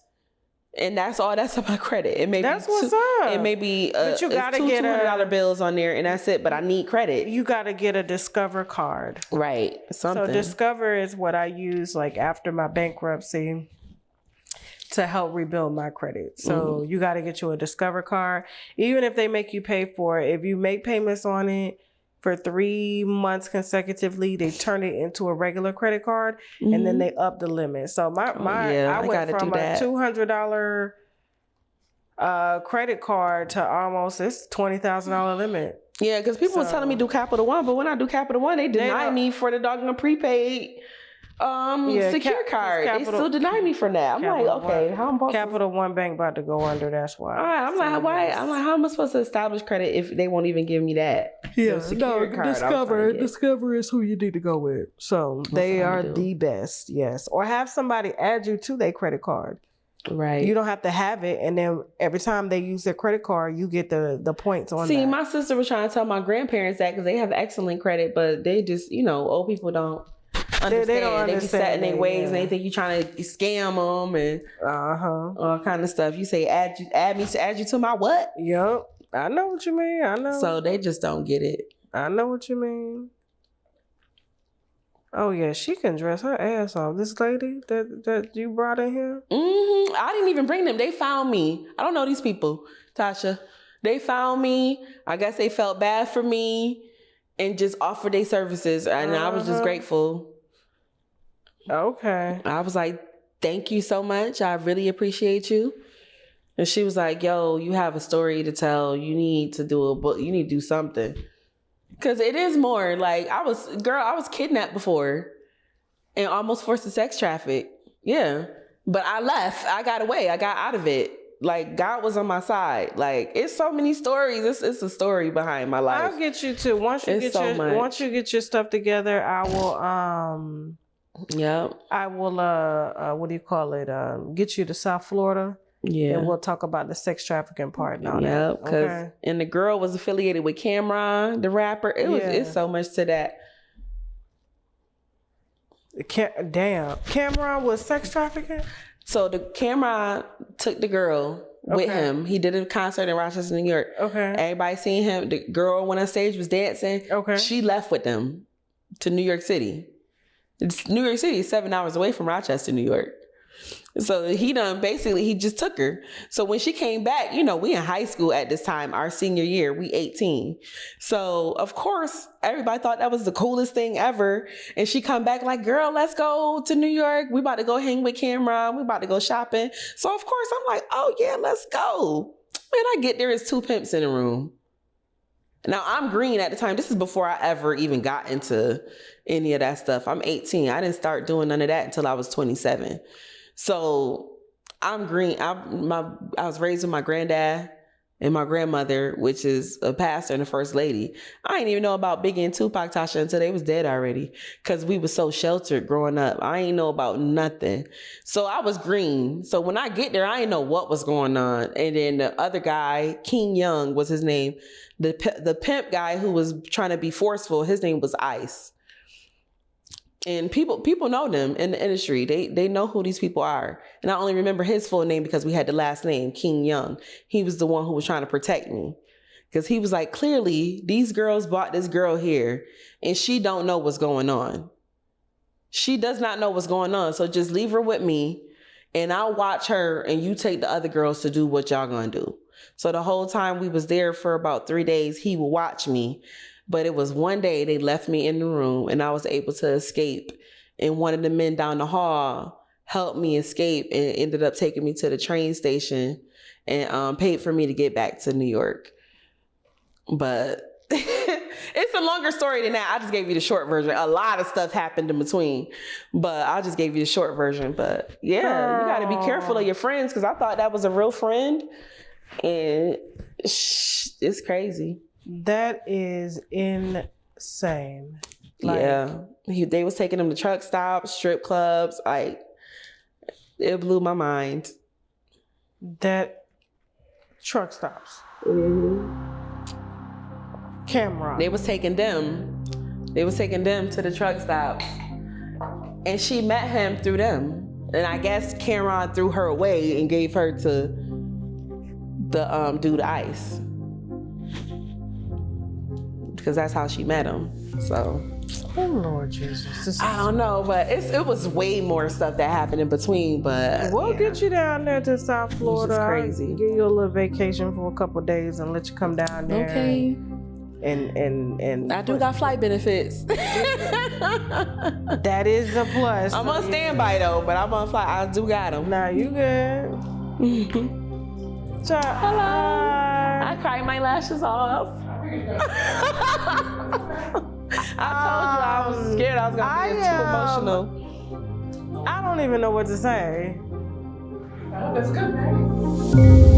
A: And that's all that's on my credit. It may
B: that's
A: be
B: what's up.
A: It may be
B: but you gotta
A: two
B: get
A: $200 bills on there, and that's it. But I need credit.
B: You got to get a Discover card.
A: Right. Something.
B: So Discover is what I use after my bankruptcy to help rebuild my credit. So you got to get you a Discover card. Even if they make you pay for it, if you make payments on it for 3 months consecutively, they turn it into a regular credit card and then they up the limit. So I went from a $200 credit card to almost this $20,000 limit.
A: Yeah, because people were telling me do Capital One, but when I do Capital One, they deny me for the doggone prepaid secure card. They still deny me for that. I'm like, okay, how am I supposed
B: Capital One Bank about to go under, that's why.
A: All right, I'm like, why? I'm like, how am I supposed to establish credit if they won't even give me that?
B: Yeah, Discover is who you need to go with. So they are the best, yes. Or have somebody add you to their credit card.
A: Right.
B: You don't have to have it, and then every time they use their credit card, you get the points on that.
A: See, my sister was trying to tell my grandparents that because they have excellent credit, but they just, old people don't understand. They don't understand. They be set in their ways, and they think you're trying to scam them and all kind of stuff. You say, add you to my what?
B: Yep. I know what you mean. I know.
A: So they just don't get it.
B: I know what you mean. Oh yeah, she can dress her ass off. This lady that you brought in here.
A: I didn't even bring them. They found me. I don't know these people, Tasha. They found me. I guess they felt bad for me and just offered their services, and I was just grateful.
B: Okay.
A: I was like, thank you so much. I really appreciate you. And she was like, yo, you have a story to tell. You need to do a book. You need to do something. Because it is more like I was kidnapped before and almost forced to sex traffic. Yeah. But I left. I got away. I got out of it. Like, God was on my side. Like, it's so many stories. It's a story behind my life.
B: I'll get you to once you get your stuff together, I will
A: Yep.
B: I will what do you call it? Get you to South Florida. Yeah. And we'll talk about the sex trafficking part now.
A: Yep. Because and the girl was affiliated with Cameron, the rapper. It's so much to that.
B: Damn. Cameron was sex trafficking?
A: So the Cameron took the girl with him. He did a concert in Rochester, New York. Okay. Everybody seen him. The girl went on stage, was dancing. Okay. She left with them to New York City. New York City is 7 hours away from Rochester, New York. So he just took her. So when she came back, we in high school at this time, our senior year, we 18. So of course, everybody thought that was the coolest thing ever. And she come back like, girl, let's go to New York. We about to go hang with Cameron. We about to go shopping. So of course I'm like, oh yeah, let's go. Man, I get there is 2 pimps in the room. Now I'm green at the time. This is before I ever even got into any of that stuff. I'm 18. I didn't start doing none of that until I was 27. So I'm green. I was raised with my granddad. and my grandmother, which is a pastor and a first lady. I didn't even know about Biggie and Tupac, Tasha, until they was dead already, because we were so sheltered growing up. I ain't know about nothing. So I was green. So when I get there, I didn't know what was going on. And then the other guy, King Young was his name, the pimp guy who was trying to be forceful, his name was Ice. And people know them in the industry. They know who these people are. And I only remember his full name because we had the last name, King Young. He was the one who was trying to protect me. Because he was like, clearly, these girls brought this girl here and she don't know what's going on. She does not know what's going on. So just leave her with me and I'll watch her and you take the other girls to do what y'all gonna do. So the whole time we was there for about 3 days, he would watch me. But it was one day they left me in the room and I was able to escape. And one of the men down the hall helped me escape and ended up taking me to the train station and paid for me to get back to New York. But it's a longer story than that. I just gave you the short version. A lot of stuff happened in between, but I just gave you the short version. But yeah, you got to be careful of your friends because I thought that was a real friend. And it's crazy.
B: That is insane.
A: Yeah. They was taking them to truck stops, strip clubs. Like, it blew my mind.
B: That truck stops. Cameron.
A: They was taking them to the truck stops. And she met him through them. And I guess Cameron threw her away and gave her to the dude Ice. Because that's how she met him. So,
B: oh Lord Jesus,
A: I don't know, but it was way more stuff that happened in between. But
B: we'll get you down there to South Florida.
A: Crazy.
B: I'll give you a little vacation for a couple of days and let you come down there.
A: Okay.
B: And
A: I do got flight benefits.
B: That is a plus.
A: I'm on standby though, but I'm on flight. I do got them.
B: Nah, you good.
A: Hello. I cried my lashes off. I told you I was scared I was gonna be too emotional.
B: I don't even know what to say.
E: Oh, that's good, man.